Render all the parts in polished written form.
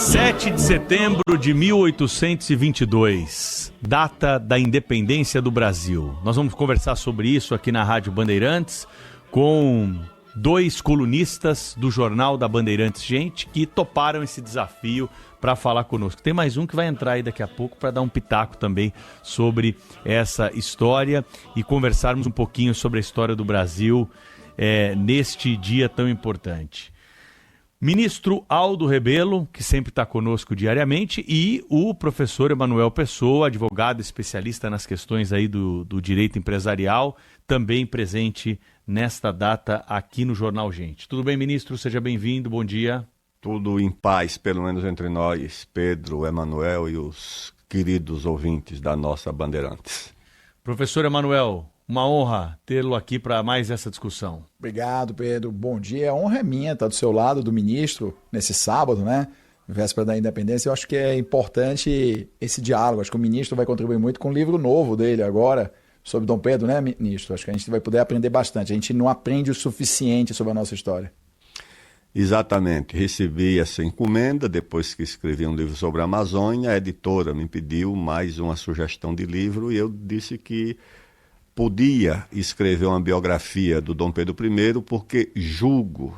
7 de setembro de 1822, data da independência do Brasil. Nós vamos conversar sobre isso aqui na Rádio Bandeirantes com dois colunistas do Jornal da Bandeirantes, gente, que toparam esse desafio para falar conosco. Tem mais um que vai entrar aí daqui a pouco para dar um pitaco também sobre essa história e conversarmos um pouquinho sobre a história do Brasil neste dia tão importante. Ministro Aldo Rebelo, que sempre está conosco diariamente, e o professor Emanuel Pessoa, advogado especialista nas questões aí do direito empresarial, também presente nesta data aqui no Jornal Gente. Tudo bem, ministro? Seja bem-vindo, bom dia. Tudo em paz, pelo menos entre nós, Pedro, Emanuel e os queridos ouvintes da nossa Bandeirantes. Professor Emanuel, uma honra tê-lo aqui para mais essa discussão. Obrigado, Pedro. Bom dia. A honra é minha estar do seu lado, do ministro, nesse sábado, né? Véspera da Independência. Eu acho que é importante esse diálogo. Acho que o ministro vai contribuir muito com o livro novo dele agora, sobre Dom Pedro, né, ministro? Acho que a gente vai poder aprender bastante. A gente não aprende o suficiente sobre a nossa história. Exatamente. Recebi essa encomenda depois que escrevi um livro sobre a Amazônia. A editora me pediu mais uma sugestão de livro e eu disse que podia escrever uma biografia do Dom Pedro I porque julgo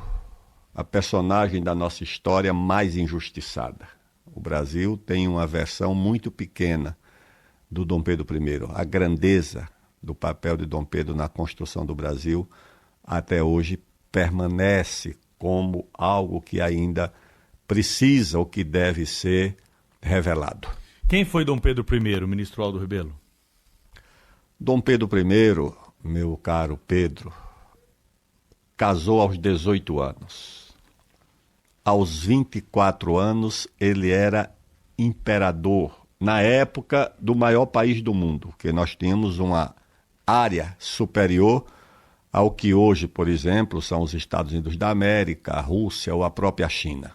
a personagem da nossa história mais injustiçada. O Brasil tem uma versão muito pequena do Dom Pedro I. A grandeza do papel de Dom Pedro na construção do Brasil até hoje permanece como algo que ainda precisa ou que deve ser revelado. Quem foi Dom Pedro I, ministro Aldo Rebelo? Dom Pedro I, meu caro Pedro, casou aos 18 anos. Aos 24 anos, ele era imperador, na época do maior país do mundo, porque nós tínhamos uma área superior ao que hoje, por exemplo, são os Estados Unidos da América, a Rússia ou a própria China.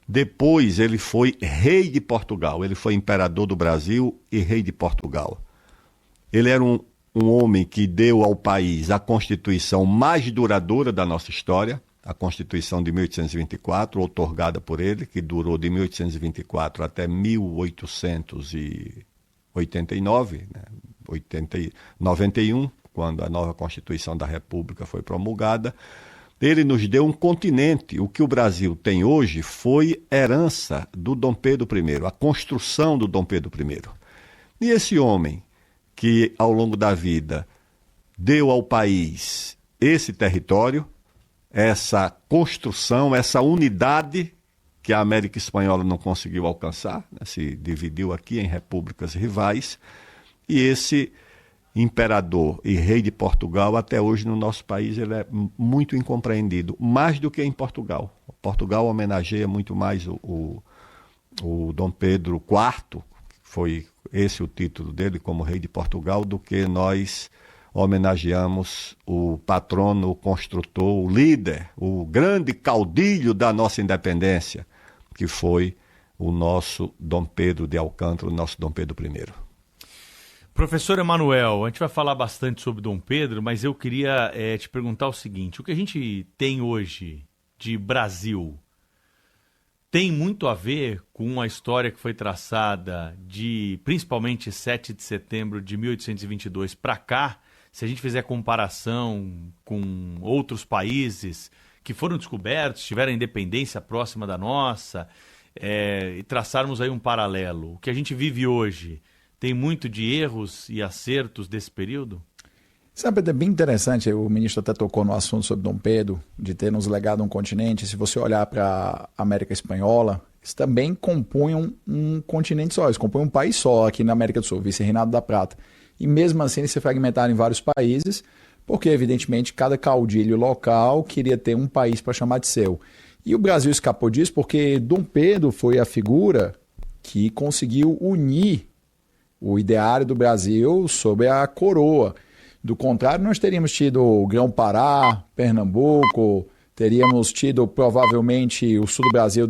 Depois ele foi rei de Portugal, ele foi imperador do Brasil e rei de Portugal. Ele era um homem que deu ao país a Constituição mais duradoura da nossa história, a Constituição de 1824, outorgada por ele, que durou de 1824 até 1889, né? 91, quando a nova Constituição da República foi promulgada. Ele nos deu um continente. O que o Brasil tem hoje foi herança do Dom Pedro I, a construção do Dom Pedro I. E esse homem que ao longo da vida deu ao país esse território, essa construção, essa unidade que a América Espanhola não conseguiu alcançar, né? Se dividiu aqui em repúblicas rivais, e esse imperador e rei de Portugal, até hoje no nosso país, ele é muito incompreendido, mais do que em Portugal. Portugal homenageia muito mais o Dom Pedro IV, foi esse o título dele como rei de Portugal, do que nós homenageamos o patrono, o construtor, o líder, o grande caudilho da nossa independência, que foi o nosso Dom Pedro de Alcântara, o nosso Dom Pedro I. Professor Emanuel, a gente vai falar bastante sobre Dom Pedro, mas eu queria te perguntar o seguinte: o que a gente tem hoje de Brasil tem muito a ver com a história que foi traçada de, principalmente, 7 de setembro de 1822 para cá. Se a gente fizer comparação com outros países que foram descobertos, tiveram a independência próxima da nossa, e traçarmos aí um paralelo, o que a gente vive hoje tem muito de erros e acertos desse período? Sabe, é bem interessante, o ministro até tocou no assunto sobre Dom Pedro, de ter nos legado um continente. Se você olhar para a América Espanhola, eles também compunham um continente só, eles compunham um país só aqui na América do Sul, Vice-Reinado da Prata. E mesmo assim eles se fragmentaram em vários países, porque evidentemente cada caudilho local queria ter um país para chamar de seu. E o Brasil escapou disso porque Dom Pedro foi a figura que conseguiu unir o ideário do Brasil sob a coroa. Do contrário, nós teríamos tido o Grão-Pará, Pernambuco, teríamos tido, provavelmente, o sul do Brasil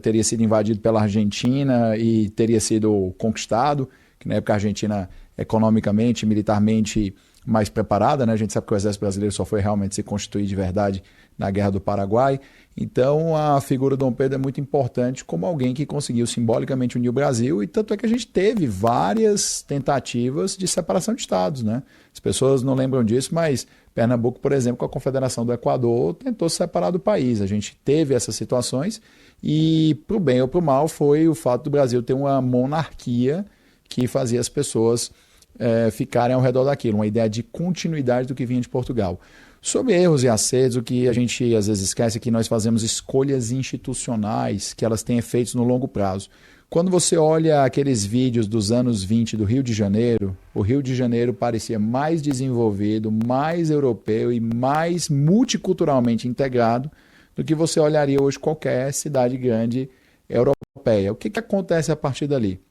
teria sido invadido pela Argentina e teria sido conquistado, que na época a Argentina, economicamente, militarmente, mais preparada, né? A gente sabe que o Exército Brasileiro só foi realmente se constituir de verdade na Guerra do Paraguai. Então, a figura do Dom Pedro é muito importante como alguém que conseguiu simbolicamente unir o Brasil, e tanto é que a gente teve várias tentativas de separação de estados, né? As pessoas não lembram disso, mas Pernambuco, por exemplo, com a Confederação do Equador, tentou se separar do país. A gente teve essas situações e, para o bem ou para o mal, foi o fato do Brasil ter uma monarquia que fazia as pessoas ficarem ao redor daquilo, uma ideia de continuidade do que vinha de Portugal. Sobre erros e acertos, o que a gente às vezes esquece é que nós fazemos escolhas institucionais que elas têm efeitos no longo prazo. Quando você olha aqueles vídeos dos anos 20 do Rio de Janeiro, o Rio de Janeiro parecia mais desenvolvido, mais europeu e mais multiculturalmente integrado do que você olharia hoje qualquer cidade grande europeia. O que acontece a partir dali?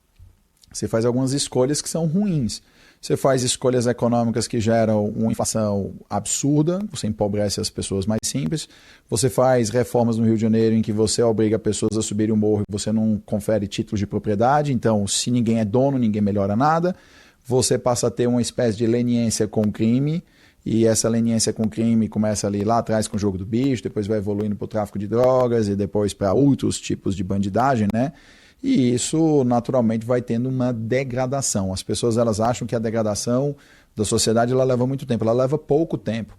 Você faz algumas escolhas que são ruins. Você faz escolhas econômicas que geram uma inflação absurda, você empobrece as pessoas mais simples. Você faz reformas no Rio de Janeiro em que você obriga pessoas a subirem o morro e você não confere títulos de propriedade. Então, se ninguém é dono, ninguém melhora nada. Você passa a ter uma espécie de leniência com o crime, e essa leniência com o crime começa ali lá atrás com o jogo do bicho, depois vai evoluindo para o tráfico de drogas e depois para outros tipos de bandidagem, né? E isso naturalmente vai tendo uma degradação. As pessoas elas acham que a degradação da sociedade ela leva muito tempo, ela leva pouco tempo.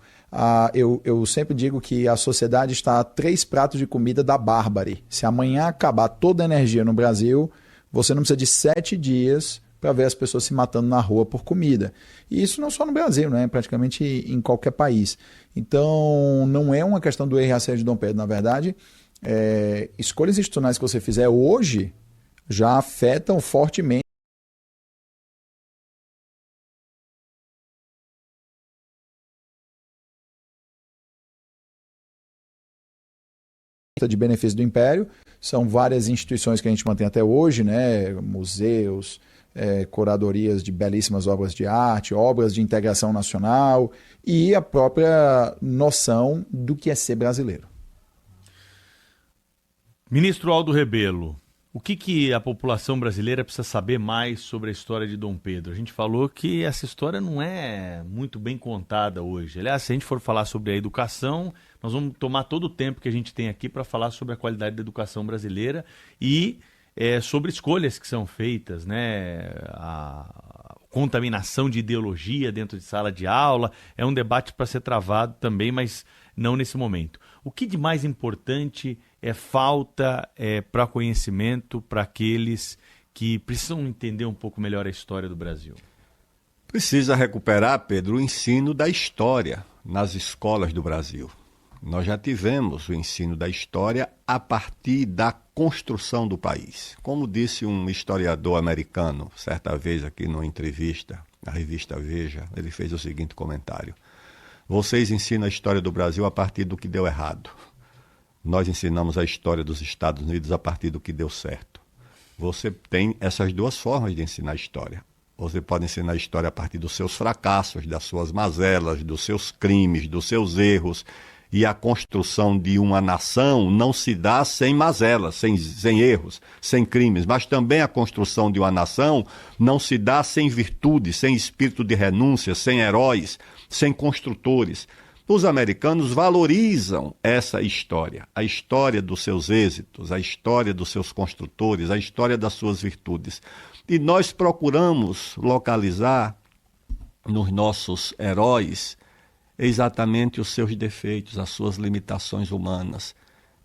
Eu sempre digo que a sociedade está a 3 pratos de comida da bárbare. Se amanhã acabar toda a energia no Brasil, você não precisa de 7 dias para ver as pessoas se matando na rua por comida. E isso não só no Brasil, né? Praticamente em qualquer país. Então não é uma questão do erro e acerto de Dom Pedro. Na verdade, escolhas institucionais que você fizer hoje já afetam fortemente de benefício do Império. São várias instituições que a gente mantém até hoje, né? Museus, curadorias de belíssimas obras de arte, obras de integração nacional e a própria noção do que é ser brasileiro. Ministro Aldo Rebelo, o que a população brasileira precisa saber mais sobre a história de Dom Pedro? A gente falou que essa história não é muito bem contada hoje. Aliás, se a gente for falar sobre a educação, nós vamos tomar todo o tempo que a gente tem aqui para falar sobre a qualidade da educação brasileira e sobre escolhas que são feitas, né? A contaminação de ideologia dentro de sala de aula. É um debate para ser travado também, mas não nesse momento. O que de mais importante falta para conhecimento para aqueles que precisam entender um pouco melhor a história do Brasil? Precisa recuperar, Pedro, o ensino da história nas escolas do Brasil. Nós já tivemos o ensino da história a partir da construção do país. Como disse um historiador americano, certa vez aqui numa entrevista na revista Veja, ele fez o seguinte comentário: vocês ensinam a história do Brasil a partir do que deu errado. Nós ensinamos a história dos Estados Unidos a partir do que deu certo. Você tem essas duas formas de ensinar a história. Você pode ensinar a história a partir dos seus fracassos, das suas mazelas, dos seus crimes, dos seus erros. E a construção de uma nação não se dá sem mazelas, sem erros, sem crimes. Mas também a construção de uma nação não se dá sem virtude, sem espírito de renúncia, sem heróis, sem construtores. Os americanos valorizam essa história, a história dos seus êxitos, a história dos seus construtores, a história das suas virtudes. E nós procuramos localizar nos nossos heróis exatamente os seus defeitos, as suas limitações humanas.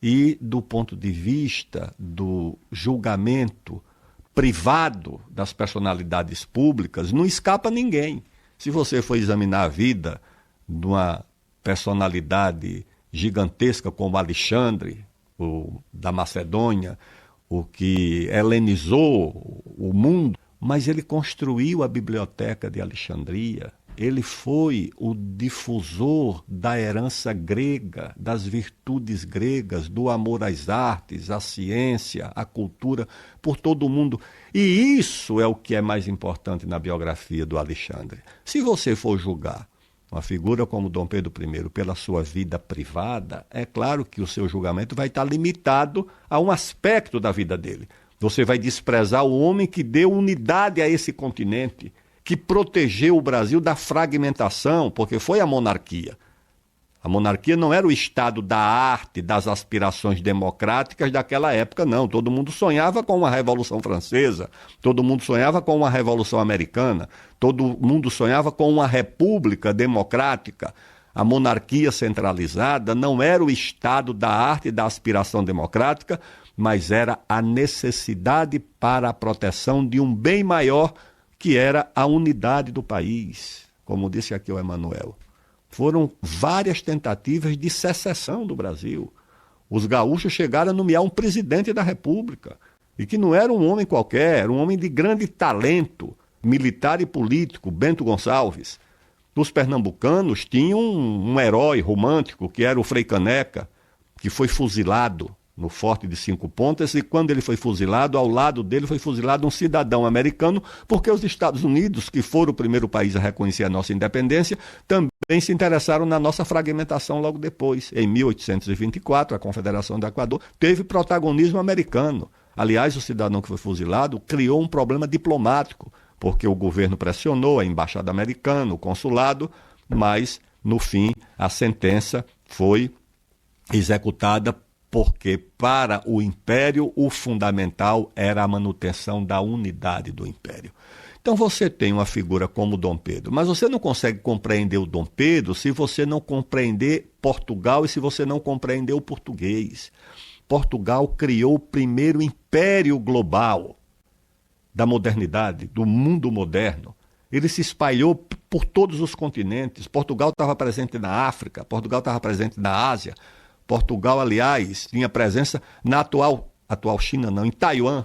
E do ponto de vista do julgamento privado das personalidades públicas, não escapa ninguém. Se você for examinar a vida de uma personalidade gigantesca como Alexandre, o da Macedônia, o que helenizou o mundo, mas ele construiu a Biblioteca de Alexandria. Ele foi o difusor da herança grega, das virtudes gregas, do amor às artes, à ciência, à cultura, por todo o mundo. E isso é o que é mais importante na biografia do Alexandre. Se você for julgar uma figura como Dom Pedro I pela sua vida privada, é claro que o seu julgamento vai estar limitado a um aspecto da vida dele. Você vai desprezar o homem que deu unidade a esse continente, que protegeu o Brasil da fragmentação, porque foi a monarquia. A monarquia não era o estado da arte, das aspirações democráticas daquela época, não. Todo mundo sonhava com uma Revolução Francesa, todo mundo sonhava com uma Revolução Americana, todo mundo sonhava com uma república democrática. A monarquia centralizada não era o estado da arte e da aspiração democrática, mas era a necessidade para a proteção de um bem maior, que era a unidade do país, como disse aqui o Emanuel. Foram várias tentativas de secessão do Brasil. Os gaúchos chegaram a nomear um presidente da República, e que não era um homem qualquer, era um homem de grande talento militar e político, Bento Gonçalves. Os pernambucanos tinham um herói romântico, que era o Frei Caneca, que foi fuzilado no Forte de Cinco Pontas, e quando ele foi fuzilado, ao lado dele foi fuzilado um cidadão americano, porque os Estados Unidos, que foram o primeiro país a reconhecer a nossa independência, também se interessaram na nossa fragmentação logo depois. Em 1824, a Confederação do Equador teve protagonismo americano. Aliás, o cidadão que foi fuzilado criou um problema diplomático, porque o governo pressionou a embaixada americana, o consulado, mas, no fim, a sentença foi executada, porque para o Império o fundamental era a manutenção da unidade do Império. Então você tem uma figura como Dom Pedro, mas você não consegue compreender o Dom Pedro se você não compreender Portugal e se você não compreender o português. Portugal criou o primeiro império global da modernidade, do mundo moderno. Ele se espalhou por todos os continentes. Portugal estava presente na África, Portugal estava presente na Ásia. Portugal, aliás, tinha presença na atual China, não, em Taiwan.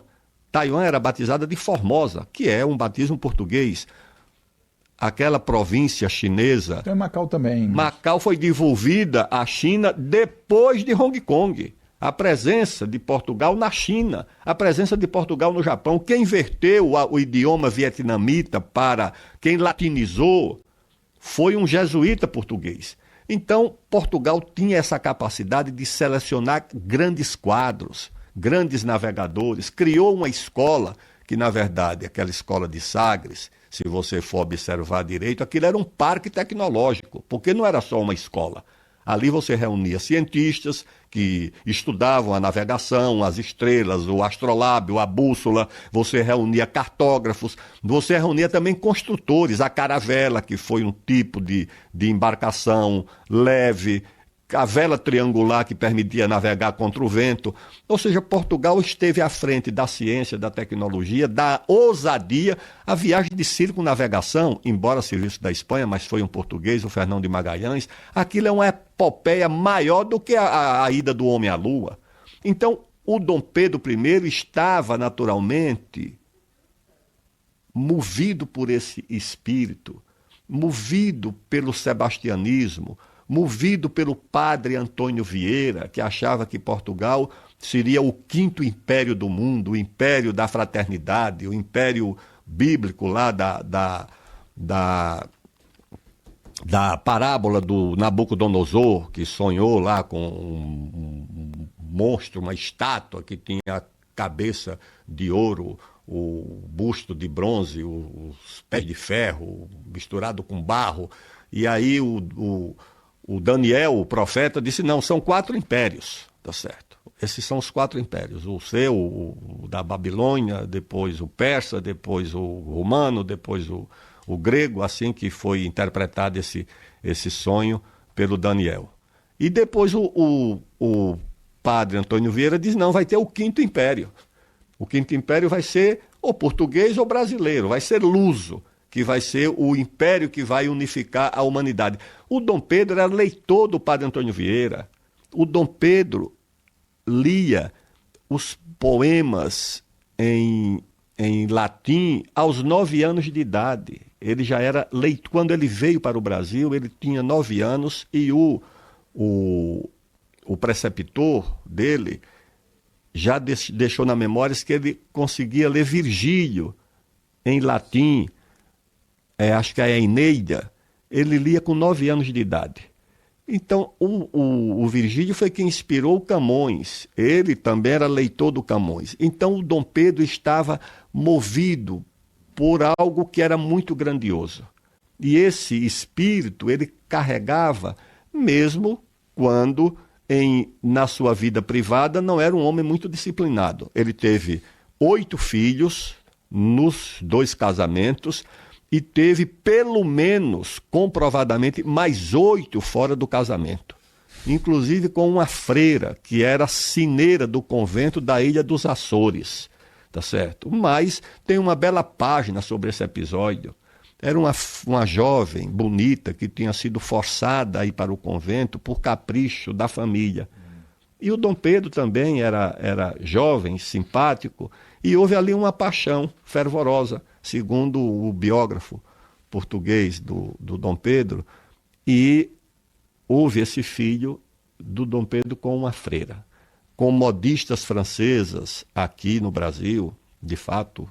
Taiwan era batizada de Formosa, que é um batismo português. Aquela província chinesa... Tem Macau também. Macau foi devolvida à China depois de Hong Kong. A presença de Portugal na China, a presença de Portugal no Japão. Quem inverteu o idioma vietnamita para quem latinizou foi um jesuíta português. Então, Portugal tinha essa capacidade de selecionar grandes quadros, grandes navegadores, criou uma escola, que na verdade, aquela escola de Sagres, se você for observar direito, aquilo era um parque tecnológico, porque não era só uma escola. Ali você reunia cientistas que estudavam a navegação, as estrelas, o astrolábio, a bússola, você reunia cartógrafos, você reunia também construtores, a caravela, que foi um tipo de embarcação leve, a vela triangular que permitia navegar contra o vento. Ou seja, Portugal esteve à frente da ciência, da tecnologia, da ousadia. A viagem de circunnavegação, embora serviço da Espanha, mas foi um português, o Fernão de Magalhães, aquilo é uma epopeia maior do que a ida do homem à Lua. Então, o Dom Pedro I estava naturalmente movido por esse espírito, movido pelo sebastianismo, movido pelo padre Antônio Vieira, que achava que Portugal seria o quinto império do mundo, o império da fraternidade, o império bíblico lá da parábola do Nabucodonosor, que sonhou lá com um monstro, uma estátua que tinha a cabeça de ouro, o busto de bronze, os pés de ferro misturado com barro. E aí o Daniel, o profeta, disse, não, são 4 impérios, tá certo? Esses são os 4 impérios, o seu, o da Babilônia, depois o persa, depois o romano, depois o grego, assim que foi interpretado esse sonho pelo Daniel. E depois o padre Antônio Vieira diz, não, vai ter o 5º império. O 5º império vai ser ou português ou brasileiro, vai ser luso, que vai ser o império que vai unificar a humanidade. O Dom Pedro era leitor do padre Antônio Vieira. O Dom Pedro lia os poemas em latim aos 9 anos de idade. Ele já era leitor. Quando ele veio para o Brasil, ele tinha 9 anos e o preceptor dele já deixou na memória que ele conseguia ler Virgílio em latim. Acho que é a Eneida, ele lia com 9 anos de idade. Então, o Virgílio foi quem inspirou o Camões. Ele também era leitor do Camões. Então, o Dom Pedro estava movido por algo que era muito grandioso. E esse espírito ele carregava mesmo quando na sua vida privada não era um homem muito disciplinado. Ele teve 8 filhos nos 2 casamentos e teve pelo menos, comprovadamente, mais 8 fora do casamento. Inclusive com uma freira, que era sineira do convento da Ilha dos Açores, tá certo? Mas tem uma bela página sobre esse episódio. Era uma jovem bonita que tinha sido forçada a ir para o convento por capricho da família. E o Dom Pedro também era jovem, simpático, e houve ali uma paixão fervorosa, segundo o biógrafo português do Dom Pedro, e houve esse filho do Dom Pedro com uma freira. Com modistas francesas aqui no Brasil, de fato,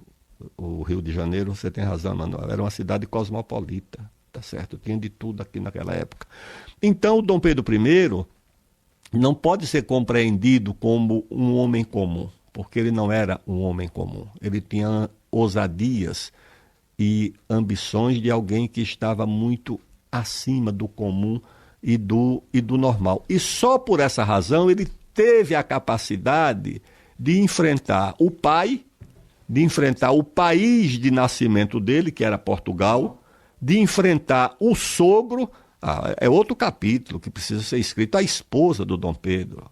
o Rio de Janeiro, você tem razão, Manuel, era uma cidade cosmopolita, tá certo? Tinha de tudo aqui naquela época. Então, o Dom Pedro I não pode ser compreendido como um homem comum, porque ele não era um homem comum. Ele tinha ousadias e ambições de alguém que estava muito acima do comum e do normal. E só por essa razão ele teve a capacidade de enfrentar o pai, de enfrentar o país de nascimento dele, que era Portugal, de enfrentar o sogro. É outro capítulo que precisa ser escrito, a esposa do Dom Pedro.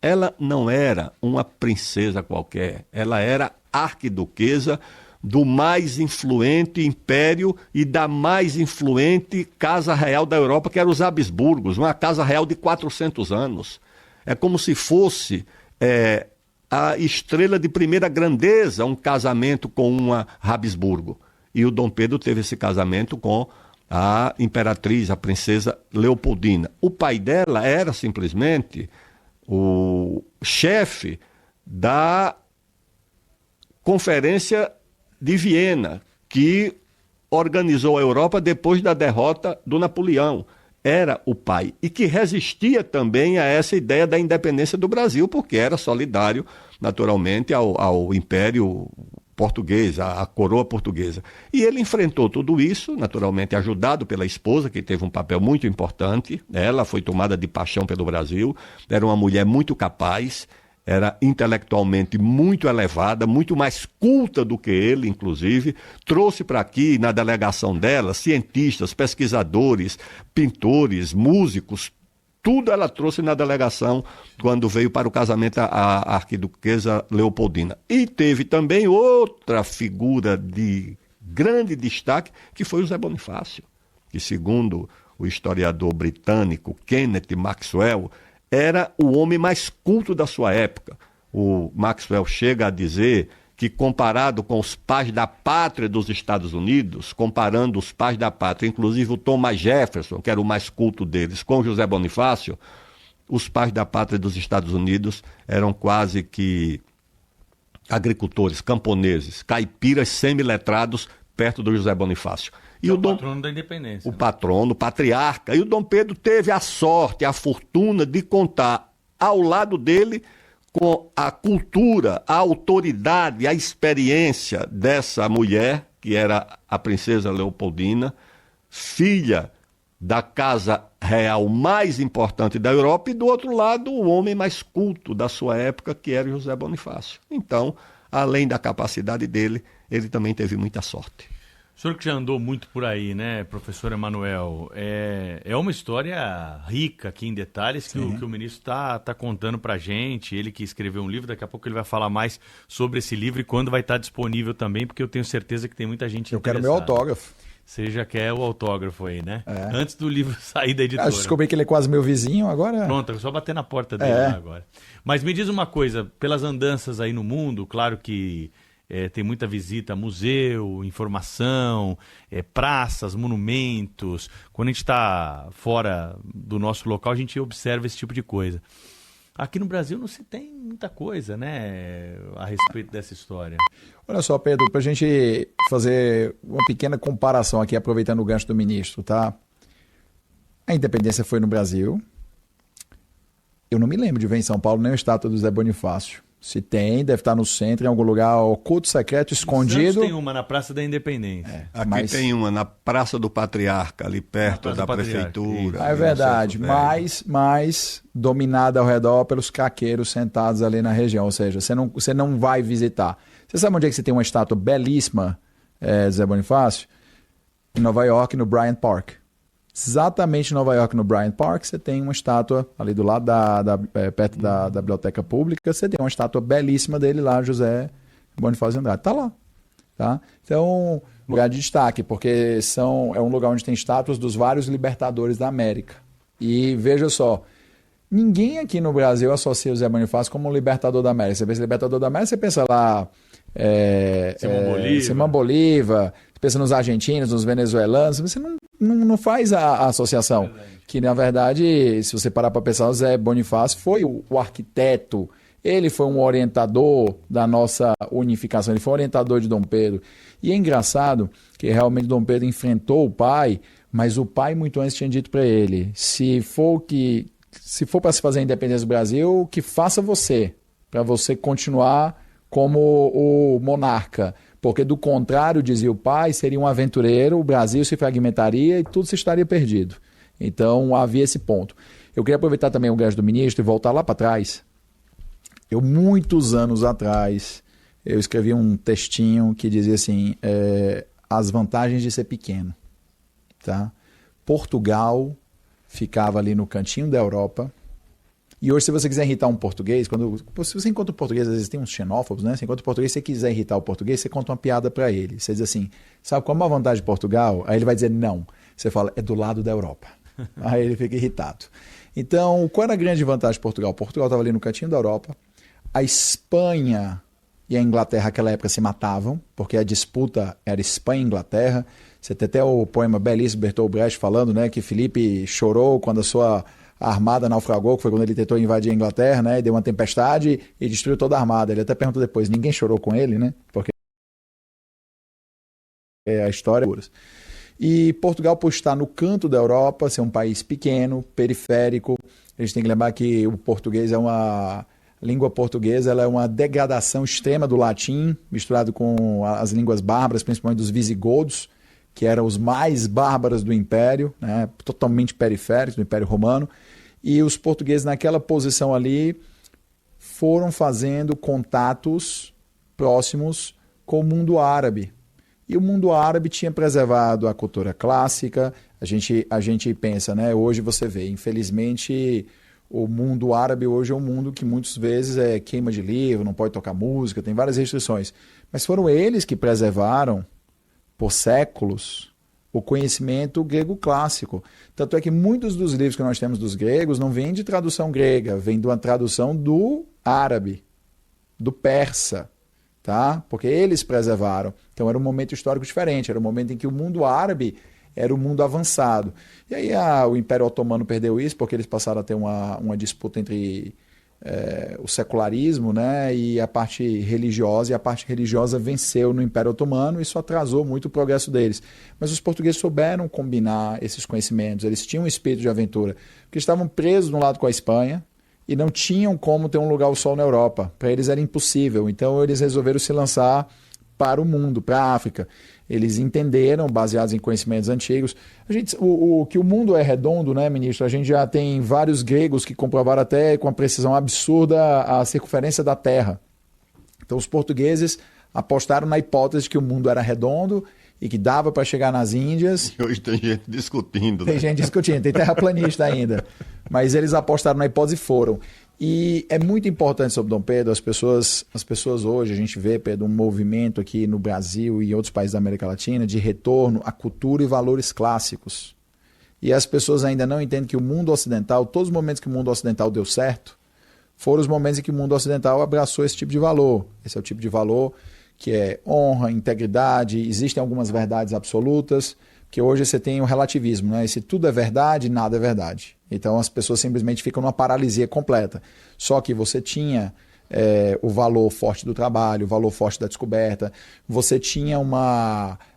Ela não era uma princesa qualquer, ela era arquiduquesa do mais influente império e da mais influente casa real da Europa, que era os Habsburgos, uma casa real de 400 anos. É como se fosse a estrela de primeira grandeza, um casamento com uma Habsburgo. E o Dom Pedro teve esse casamento com a imperatriz, a princesa Leopoldina. O pai dela era simplesmente o chefe da Conferência de Viena, que organizou a Europa depois da derrota do Napoleão. Era o pai. E que resistia também a essa ideia da independência do Brasil, porque era solidário, naturalmente, ao Império português, à coroa portuguesa. E ele enfrentou tudo isso, naturalmente ajudado pela esposa, que teve um papel muito importante. Ela foi tomada de paixão pelo Brasil, era uma mulher muito capaz, era intelectualmente muito elevada, muito mais culta do que ele, inclusive. Trouxe para aqui, na delegação dela, cientistas, pesquisadores, pintores, músicos, tudo ela trouxe na delegação quando veio para o casamento a arquiduquesa Leopoldina. E teve também outra figura de grande destaque, que foi o José Bonifácio, que segundo o historiador britânico Kenneth Maxwell, era o homem mais culto da sua época. O Maxwell chega a dizer que, comparado com os pais da pátria dos Estados Unidos, comparando os pais da pátria, inclusive o Thomas Jefferson, que era o mais culto deles, com José Bonifácio, os pais da pátria dos Estados Unidos eram quase que agricultores, camponeses, caipiras semi-letrados perto do José Bonifácio. E o patrono da independência. O patrono, o patriarca. E o Dom Pedro teve a sorte, a fortuna de contar ao lado dele com a cultura, a autoridade, a experiência dessa mulher, que era a princesa Leopoldina, filha da casa real mais importante da Europa, e do outro lado o homem mais culto da sua época, que era José Bonifácio. Então, além da capacidade dele, ele também teve muita sorte. O senhor que já andou muito por aí, né, professor Emanuel, é uma história rica aqui em detalhes que o ministro está contando para a gente, ele que escreveu um livro, daqui a pouco ele vai falar mais sobre esse livro e quando vai estar disponível também, porque eu tenho certeza que tem muita gente interessada. Eu quero meu autógrafo. Você já quer o autógrafo aí, né? Antes do livro sair da editora. Eu descobri que ele é quase meu vizinho, agora... Pronto, é só bater na porta dele lá agora. Mas me diz uma coisa, pelas andanças aí no mundo, claro que... tem muita visita a museu, informação, praças, monumentos. Quando a gente está fora do nosso local, a gente observa esse tipo de coisa. Aqui no Brasil não se tem muita coisa, né, a respeito dessa história. Olha só, Pedro, para a gente fazer uma pequena comparação aqui, aproveitando o gancho do ministro, tá? A independência foi no Brasil. Eu não me lembro de ver em São Paulo nem a estátua do Zé Bonifácio. Se tem, deve estar no centro, em algum lugar oculto, secreto, escondido. Santos tem uma na Praça da Independência. Aqui tem uma na Praça do Patriarca, ali perto da prefeitura. É verdade, mas dominada ao redor pelos caqueiros sentados ali na região. Ou seja, você não vai visitar. Você sabe onde é que você tem uma estátua belíssima, Zé Bonifácio? Em Nova York, no Bryant Park. Exatamente em Nova York, no Bryant Park, você tem uma estátua ali do lado perto da biblioteca pública, você tem uma estátua belíssima dele lá, José Bonifácio de Andrade. Está lá. Tá? Então, lugar de destaque, porque é um lugar onde tem estátuas dos vários libertadores da América. E veja só, ninguém aqui no Brasil associa o Zé Bonifácio como um libertador da América. Você pensa em libertador da América, você pensa lá Simão Bolívar, você pensa nos argentinos, nos venezuelanos, você não faz a associação. Que, na verdade, se você parar para pensar, o Zé Bonifácio foi o arquiteto, ele foi um orientador da nossa unificação, ele foi um orientador de Dom Pedro. E é engraçado que realmente Dom Pedro enfrentou o pai, mas o pai muito antes tinha dito para ele, se for para se fazer a independência do Brasil, que faça você, para você continuar como o monarca. Porque, do contrário, dizia o pai, seria um aventureiro, o Brasil se fragmentaria e tudo se estaria perdido. Então, havia esse ponto. Eu queria aproveitar também o gancho do ministro e voltar lá para trás. Muitos anos atrás, eu escrevi um textinho que dizia assim, as vantagens de ser pequeno. Tá? Portugal ficava ali no cantinho da Europa. E hoje, se você quiser irritar um português, se você encontra um português, às vezes tem uns xenófobos, né? Você encontra um português, se você quiser irritar o português, você conta uma piada para ele. Você diz assim, sabe qual é a vantagem de Portugal? Aí ele vai dizer não. Você fala, é do lado da Europa. Aí ele fica irritado. Então, qual era a grande vantagem de Portugal? Portugal estava ali no cantinho da Europa. A Espanha e a Inglaterra, naquela época, se matavam, porque a disputa era Espanha e Inglaterra. Você tem até o poema belíssimo, Bertolt Brecht, falando, né, que Filipe chorou quando a sua armada naufragou, que foi quando ele tentou invadir a Inglaterra, né, e deu uma tempestade e destruiu toda a armada. Ele até perguntou depois, ninguém chorou com ele, né, porque é a história. E Portugal, por estar no canto da Europa, ser um país pequeno, periférico, a gente tem que lembrar que o português a língua portuguesa ela é uma degradação extrema do latim, misturado com as línguas bárbaras, principalmente dos visigodos, que eram os mais bárbaros do Império, né, totalmente periféricos do Império Romano. E os portugueses, naquela posição ali, foram fazendo contatos próximos com o mundo árabe. E o mundo árabe tinha preservado a cultura clássica. A gente pensa, né? Hoje você vê, infelizmente, o mundo árabe hoje é um mundo que muitas vezes é queima de livro, não pode tocar música, tem várias restrições. Mas foram eles que preservaram, por séculos, o conhecimento grego clássico. Tanto é que muitos dos livros que nós temos dos gregos não vêm de tradução grega, vêm de uma tradução do árabe, do persa. Tá? Porque eles preservaram. Então era um momento histórico diferente, era um momento em que o mundo árabe era o mundo avançado. E aí o Império Otomano perdeu isso, porque eles passaram a ter uma disputa entre o secularismo, né, e a parte religiosa, e a parte religiosa venceu no Império Otomano, e isso atrasou muito o progresso deles. Mas os portugueses souberam combinar esses conhecimentos, eles tinham um espírito de aventura, porque estavam presos de um lado com a Espanha, e não tinham como ter um lugar ao sol na Europa. Para eles era impossível. Então eles resolveram se lançar para o mundo, para a África. Eles entenderam, baseados em conhecimentos antigos. Que o mundo é redondo, né, ministro? A gente já tem vários gregos que comprovaram até com uma precisão absurda a circunferência da Terra. Então os portugueses apostaram na hipótese de que o mundo era redondo e que dava para chegar nas Índias. E hoje tem gente discutindo. Tem gente discutindo, tem terraplanista ainda. Mas eles apostaram na hipótese e foram. E é muito importante sobre Dom Pedro, as pessoas hoje, a gente vê, Pedro, um movimento aqui no Brasil e em outros países da América Latina de retorno à cultura e valores clássicos. E as pessoas ainda não entendem que o mundo ocidental, todos os momentos que o mundo ocidental deu certo, foram os momentos em que o mundo ocidental abraçou esse tipo de valor. Esse é o tipo de valor que é honra, integridade, existem algumas verdades absolutas, que hoje você tem o relativismo, né? E se tudo é verdade, nada é verdade. Então as pessoas simplesmente ficam numa paralisia completa. Só que você tinha o valor forte do trabalho, o valor forte da descoberta, você tinha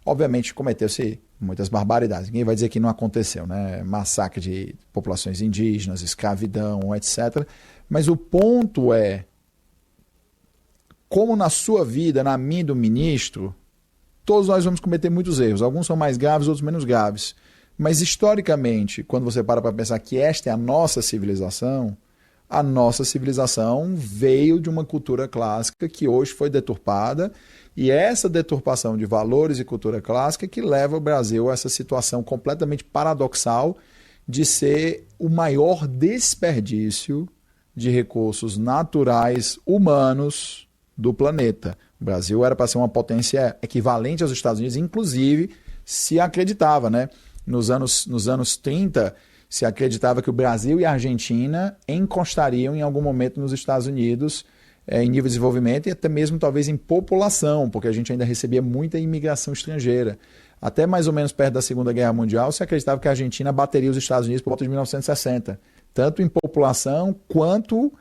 obviamente cometeu-se muitas barbaridades, ninguém vai dizer que não aconteceu, né? Massacre de populações indígenas, escravidão, etc. Mas o ponto é como na sua vida, na minha e do ministro, todos nós vamos cometer muitos erros. Alguns são mais graves, outros menos graves. Mas, historicamente, quando você para pensar que esta é a nossa civilização veio de uma cultura clássica que hoje foi deturpada, e essa deturpação de valores e cultura clássica que leva o Brasil a essa situação completamente paradoxal de ser o maior desperdício de recursos naturais humanos do planeta. O Brasil era para ser uma potência equivalente aos Estados Unidos, inclusive se acreditava, né? Nos anos 30, se acreditava que o Brasil e a Argentina encostariam em algum momento nos Estados Unidos em nível de desenvolvimento e até mesmo talvez em população, porque a gente ainda recebia muita imigração estrangeira. Até mais ou menos perto da Segunda Guerra Mundial, se acreditava que a Argentina bateria os Estados Unidos por volta de 1960, tanto em população quanto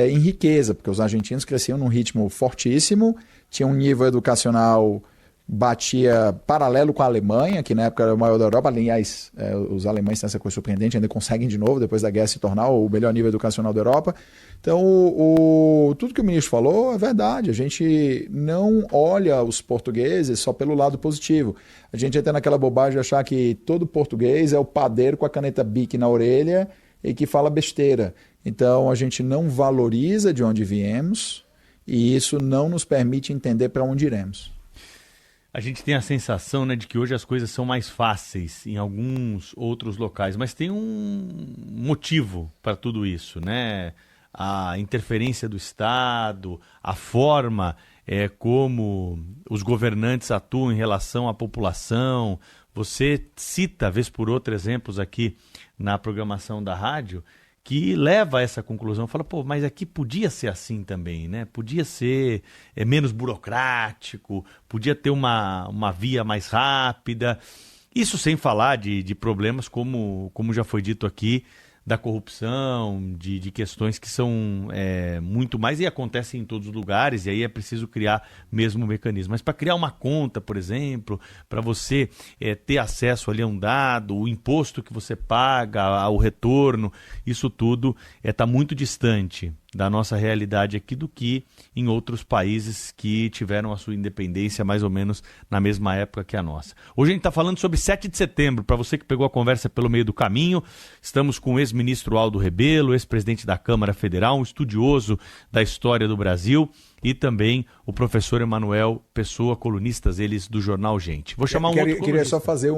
em riqueza, porque os argentinos cresciam num ritmo fortíssimo, tinham um nível educacional batia paralelo com a Alemanha, que na época era o maior da Europa. Aliás, os alemães têm essa coisa surpreendente, ainda conseguem de novo, depois da guerra, se tornar o melhor nível educacional da Europa. Então, tudo que o ministro falou é verdade. A gente não olha os portugueses só pelo lado positivo. A gente entra naquela bobagem de achar que todo português é o padeiro com a caneta Bic na orelha e que fala besteira. Então, a gente não valoriza de onde viemos e isso não nos permite entender para onde iremos. A gente tem a sensação, né, de que hoje as coisas são mais fáceis em alguns outros locais, mas tem um motivo para tudo isso, né? A interferência do Estado, a forma como os governantes atuam em relação à população. Você cita, vez por outra, exemplos aqui na programação da rádio, que leva a essa conclusão, fala, pô, mas aqui podia ser assim também, né? Podia ser menos burocrático, podia ter uma via mais rápida. Isso sem falar de problemas como já foi dito aqui, da corrupção, de questões que são muito mais e acontecem em todos os lugares, e aí é preciso criar mesmo um mecanismo. Mas para criar uma conta, por exemplo, para você ter acesso ali a um dado, o imposto que você paga, o retorno, isso tudo está muito distante da nossa realidade aqui do que em outros países que tiveram a sua independência mais ou menos na mesma época que a nossa. Hoje a gente está falando sobre 7 de setembro, para você que pegou a conversa pelo meio do caminho, estamos com o ex-ministro Aldo Rebelo, ex-presidente da Câmara Federal, um estudioso da história do Brasil, e também o professor Emanuel Pessoa, colunistas eles do jornal Gente. Vou chamar um outro colunista. Queria só fazer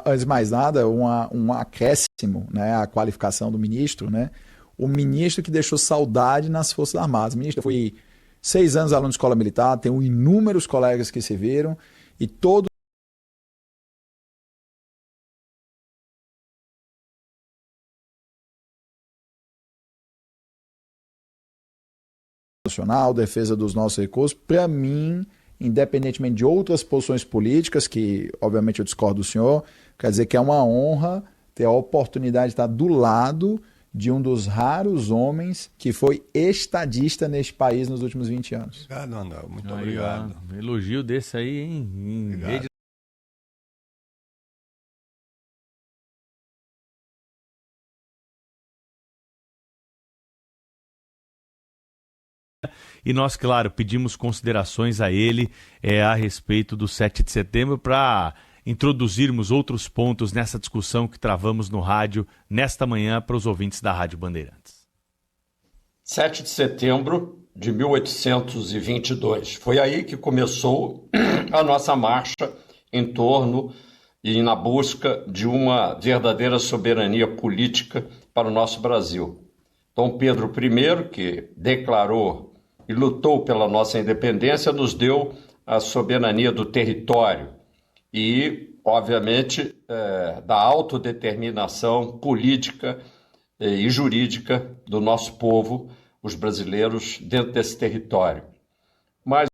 antes de mais nada, um acréscimo, né, à qualificação do ministro, né? O ministro que deixou saudade nas Forças Armadas. O ministro foi 6 anos aluno de escola militar, tenho inúmeros colegas que se viram, e todo nacional, defesa dos nossos recursos, para mim, independentemente de outras posições políticas, que obviamente eu discordo do senhor, quer dizer que é uma honra ter a oportunidade de estar do lado de um dos raros homens que foi estadista neste país nos últimos 20 anos. Obrigado, André. Muito obrigado. Elogio desse aí em rede. E nós, claro, pedimos considerações a ele a respeito do 7 de setembro para introduzirmos outros pontos nessa discussão que travamos no rádio nesta manhã para os ouvintes da Rádio Bandeirantes. 7 de setembro de 1822. Foi aí que começou a nossa marcha em torno e na busca de uma verdadeira soberania política para o nosso Brasil. Dom Pedro I, que declarou e lutou pela nossa independência, nos deu a soberania do território e, obviamente, da autodeterminação política e jurídica do nosso povo, os brasileiros, dentro desse território. Mas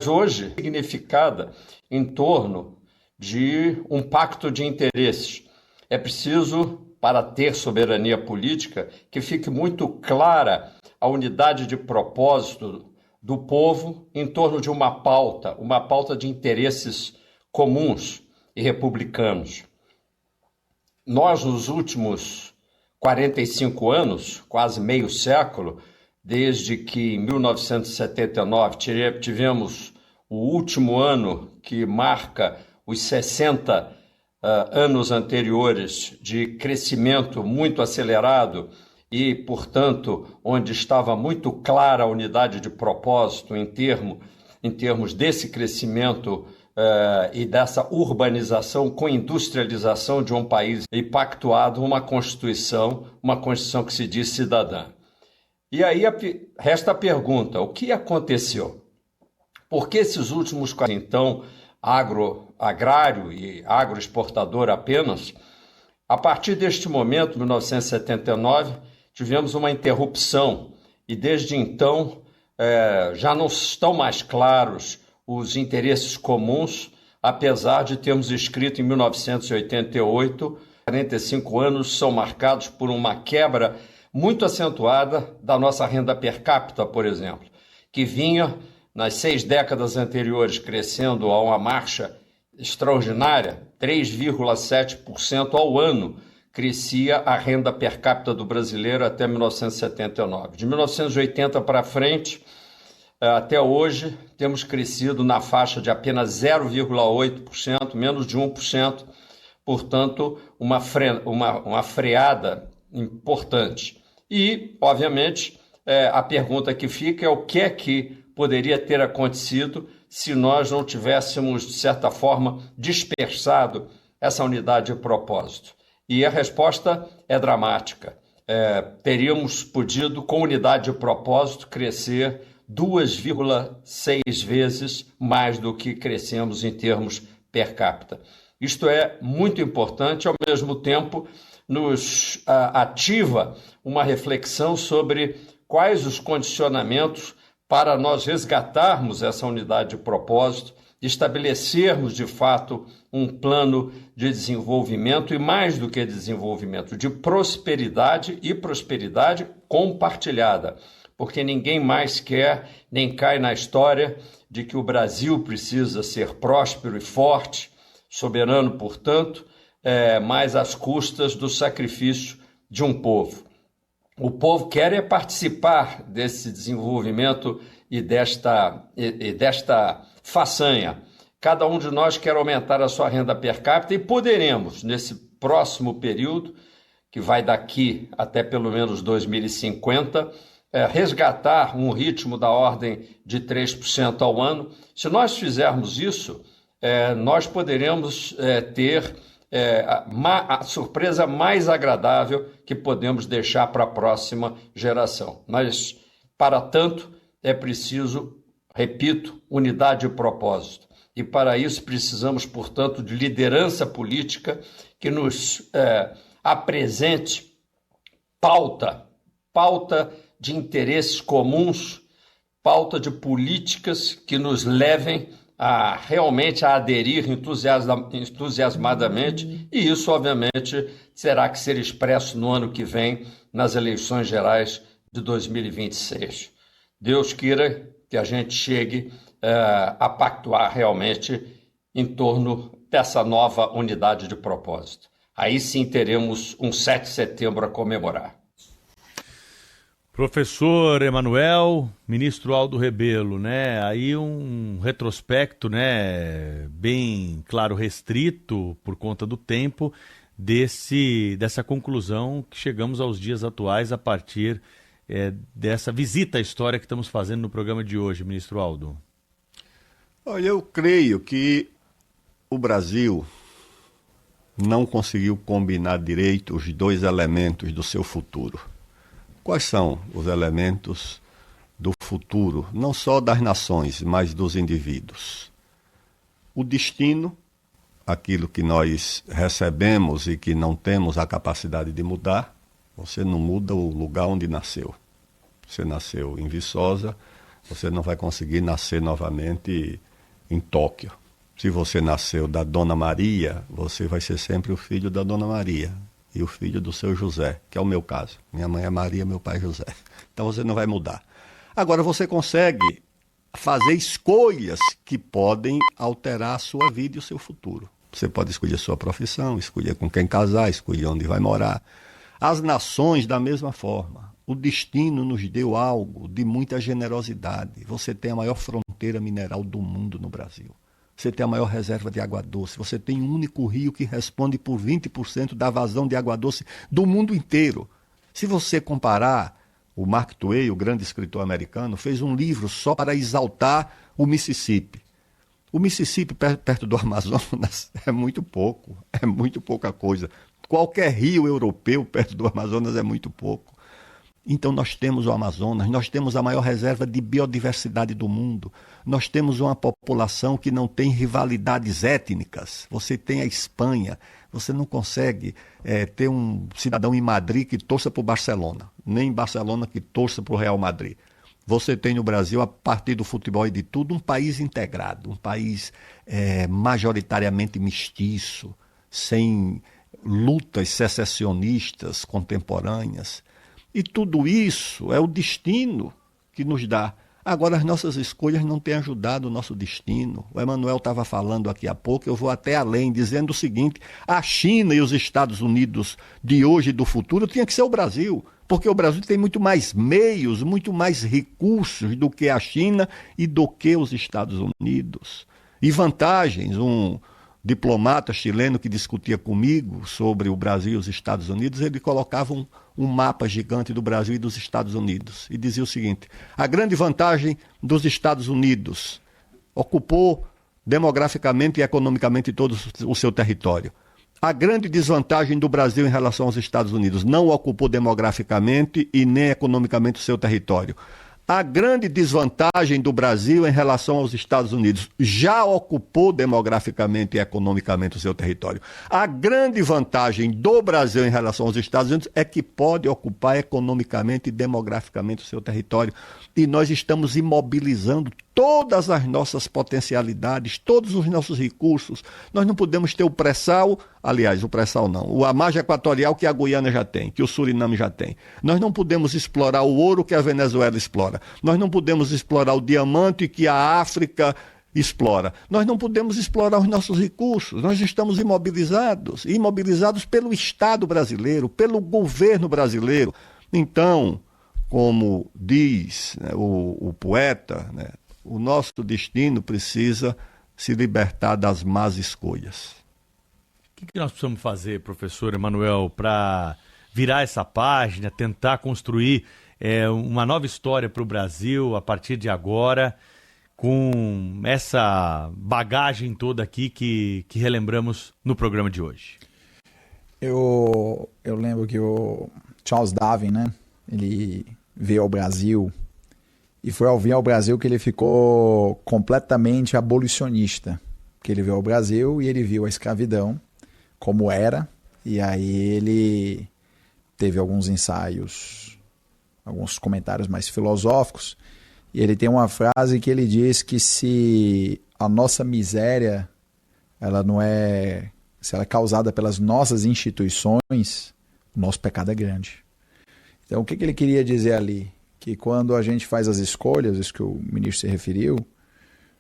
hoje, significada em torno de um pacto de interesses. É preciso, para ter soberania política, que fique muito clara a unidade de propósito do povo em torno de uma pauta de interesses comuns e republicanos. Nós, nos últimos 45 anos, quase meio século, desde que em 1979 tivemos o último ano que marca os 60 anos anteriores de crescimento muito acelerado e, portanto, onde estava muito clara a unidade de propósito em termos desse crescimento e dessa urbanização com industrialização de um país e pactuado uma Constituição que se diz cidadã. E aí resta a pergunta, o que aconteceu? Por que esses últimos, então, agrário e agroexportador apenas? A partir deste momento, 1979, tivemos uma interrupção e desde então já não estão mais claros os interesses comuns, apesar de termos escrito em 1988, 45 anos são marcados por uma quebra muito acentuada da nossa renda per capita, por exemplo, que vinha nas 6 décadas anteriores crescendo a uma marcha extraordinária, 3,7% ao ano crescia a renda per capita do brasileiro até 1979. De 1980 para frente, até hoje, temos crescido na faixa de apenas 0,8%, menos de 1%, portanto, uma freada importante. E, obviamente, a pergunta que fica é o que é que poderia ter acontecido se nós não tivéssemos, de certa forma, dispersado essa unidade de propósito. E a resposta é dramática. Teríamos podido, com unidade de propósito, crescer 2,6 vezes mais do que crescemos em termos per capita. Isto é muito importante, ao mesmo tempo nos ativa uma reflexão sobre quais os condicionamentos para nós resgatarmos essa unidade de propósito, estabelecermos de fato um plano de desenvolvimento e mais do que desenvolvimento, de prosperidade e prosperidade compartilhada. Porque ninguém mais quer, nem cai na história de que o Brasil precisa ser próspero e forte, soberano, portanto, mas às custas do sacrifício de um povo. O povo quer participar desse desenvolvimento e desta façanha. Cada um de nós quer aumentar a sua renda per capita e poderemos, nesse próximo período, que vai daqui até pelo menos 2050, resgatar um ritmo da ordem de 3% ao ano. Se nós fizermos isso, nós poderemos ter a surpresa mais agradável que podemos deixar para a próxima geração. Mas, para tanto, é preciso, repito, unidade de propósito. E para isso precisamos, portanto, de liderança política que nos apresente pauta de interesses comuns, pauta de políticas que nos levem realmente a aderir entusiasmadamente, e isso, obviamente, terá que ser expresso no ano que vem, nas eleições gerais de 2026. Deus queira que a gente chegue a pactuar realmente em torno dessa nova unidade de propósito. Aí sim teremos um 7 de setembro a comemorar. Professor Emanuel, ministro Aldo Rebelo, né? Aí um retrospecto, né? Bem claro, restrito por conta do tempo dessa conclusão que chegamos aos dias atuais a partir dessa visita à história que estamos fazendo no programa de hoje, ministro Aldo. Olha, eu creio que o Brasil não conseguiu combinar direito os 2 elementos do seu futuro. Quais são os elementos do futuro, não só das nações, mas dos indivíduos? O destino, aquilo que nós recebemos e que não temos a capacidade de mudar. Você não muda o lugar onde nasceu. Você nasceu em Viçosa, você não vai conseguir nascer novamente em Tóquio. Se você nasceu da Dona Maria, você vai ser sempre o filho da Dona Maria e o filho do seu José, que é o meu caso. Minha mãe é Maria, meu pai é José. Então você não vai mudar. Agora você consegue fazer escolhas que podem alterar a sua vida e o seu futuro. Você pode escolher a sua profissão, escolher com quem casar, escolher onde vai morar. As nações, da mesma forma. O destino nos deu algo de muita generosidade. Você tem a maior fronteira mineral do mundo no Brasil. Você tem a maior reserva de água doce. Você tem um único rio que responde por 20% da vazão de água doce do mundo inteiro. Se você comparar, o Mark Twain, o grande escritor americano, fez um livro só para exaltar o Mississippi. O Mississippi, perto do Amazonas, é muito pouca coisa. Qualquer rio europeu perto do Amazonas é muito pouco. Então nós temos o Amazonas, nós temos a maior reserva de biodiversidade do mundo, nós temos uma população que não tem rivalidades étnicas. Você tem a Espanha, você não consegue ter um cidadão em Madrid que torça para o Barcelona, nem em Barcelona que torça para o Real Madrid. Você tem no Brasil, a partir do futebol e de tudo, um país integrado, um país majoritariamente mestiço, sem lutas secessionistas contemporâneas. E tudo isso é o destino que nos dá. Agora, as nossas escolhas não têm ajudado o nosso destino. O Emanuel estava falando aqui há pouco, eu vou até além, dizendo o seguinte: a China e os Estados Unidos de hoje e do futuro tinha que ser o Brasil, porque o Brasil tem muito mais meios, muito mais recursos do que a China e do que os Estados Unidos. E vantagens, um diplomata chileno que discutia comigo sobre o Brasil e os Estados Unidos, ele colocava um mapa gigante do Brasil e dos Estados Unidos e dizia o seguinte: a grande vantagem dos Estados Unidos, ocupou demograficamente e economicamente todo o seu território. A grande desvantagem do Brasil em relação aos Estados Unidos, não ocupou demograficamente e nem economicamente o seu território. A grande desvantagem do Brasil em relação aos Estados Unidos, já ocupou demograficamente e economicamente o seu território. A grande vantagem do Brasil em relação aos Estados Unidos é que pode ocupar economicamente e demograficamente o seu território. E nós estamos imobilizando todas as nossas potencialidades, todos os nossos recursos. Nós não podemos ter o pré-sal, aliás, o pré-sal não, a margem equatorial que a Guiana já tem, que o Suriname já tem. Nós não podemos explorar o ouro que a Venezuela explora. Nós não podemos explorar o diamante que a África explora. Nós não podemos explorar os nossos recursos. Nós estamos imobilizados pelo Estado brasileiro, pelo governo brasileiro. Então, como diz, né, o poeta, né, o nosso destino precisa se libertar das más escolhas. O que nós precisamos fazer, professor Emanuel, para virar essa página, tentar construir uma nova história para o Brasil a partir de agora, com essa bagagem toda aqui que relembramos no programa de hoje? Eu lembro que o Charles Darwin, né, ele veio ao Brasil, e foi ao vir ao Brasil que ele ficou completamente abolicionista. Porque ele veio ao Brasil e ele viu a escravidão como era, e aí ele teve alguns ensaios, alguns comentários mais filosóficos, e ele tem uma frase que ele diz que se a nossa miséria, se ela é causada pelas nossas instituições, o nosso pecado é grande. Então o que ele queria dizer ali? Que quando a gente faz as escolhas, isso que o ministro se referiu,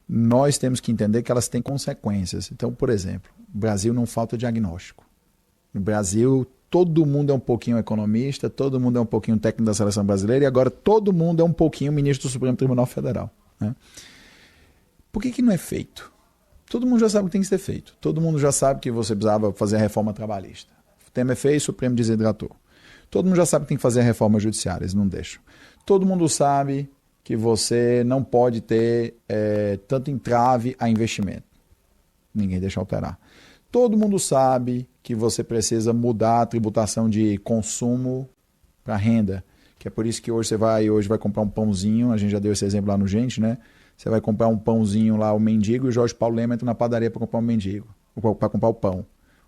nós temos que entender que elas têm consequências. Então, por exemplo, no Brasil não falta diagnóstico. No Brasil, todo mundo é um pouquinho economista, todo mundo é um pouquinho técnico da seleção brasileira e agora todo mundo é um pouquinho ministro do Supremo Tribunal Federal. Né? Por que não é feito? Todo mundo já sabe o que tem que ser feito. Todo mundo já sabe que você precisava fazer a reforma trabalhista. O Temer fez, o Supremo desidratou. Todo mundo já sabe que tem que fazer a reforma judiciária, eles não deixam. Todo mundo sabe que você não pode ter tanto entrave a investimento. Ninguém deixa alterar. Todo mundo sabe que você precisa mudar a tributação de consumo para renda, que é por isso que hoje vai comprar um pãozinho, a gente já deu esse exemplo lá no Gente, né? Você vai comprar um pãozinho lá, o mendigo, e o Jorge Paulo Lema entra na padaria para comprar um mendigo, para comprar o pão.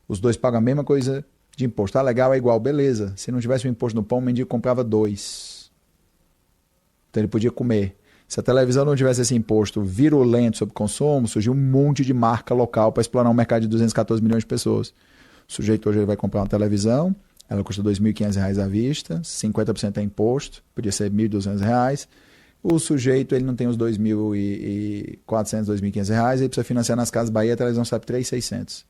Os dois pagam a mesma coisa de imposto. Tá legal, é igual, beleza. Se não tivesse o imposto no pão, o mendigo comprava 2. Então ele podia comer. Se a televisão não tivesse esse imposto virulento sobre consumo, surgiu um monte de marca local para explorar um mercado de 214 milhões de pessoas. O sujeito hoje ele vai comprar uma televisão, ela custa R$ 2.500 à vista, 50% é imposto, podia ser R$ 1.200. O sujeito ele não tem os R$ 2.400, R$ 2.500, ele precisa financiar nas Casas Bahia, a televisão sai por R$ 3.600.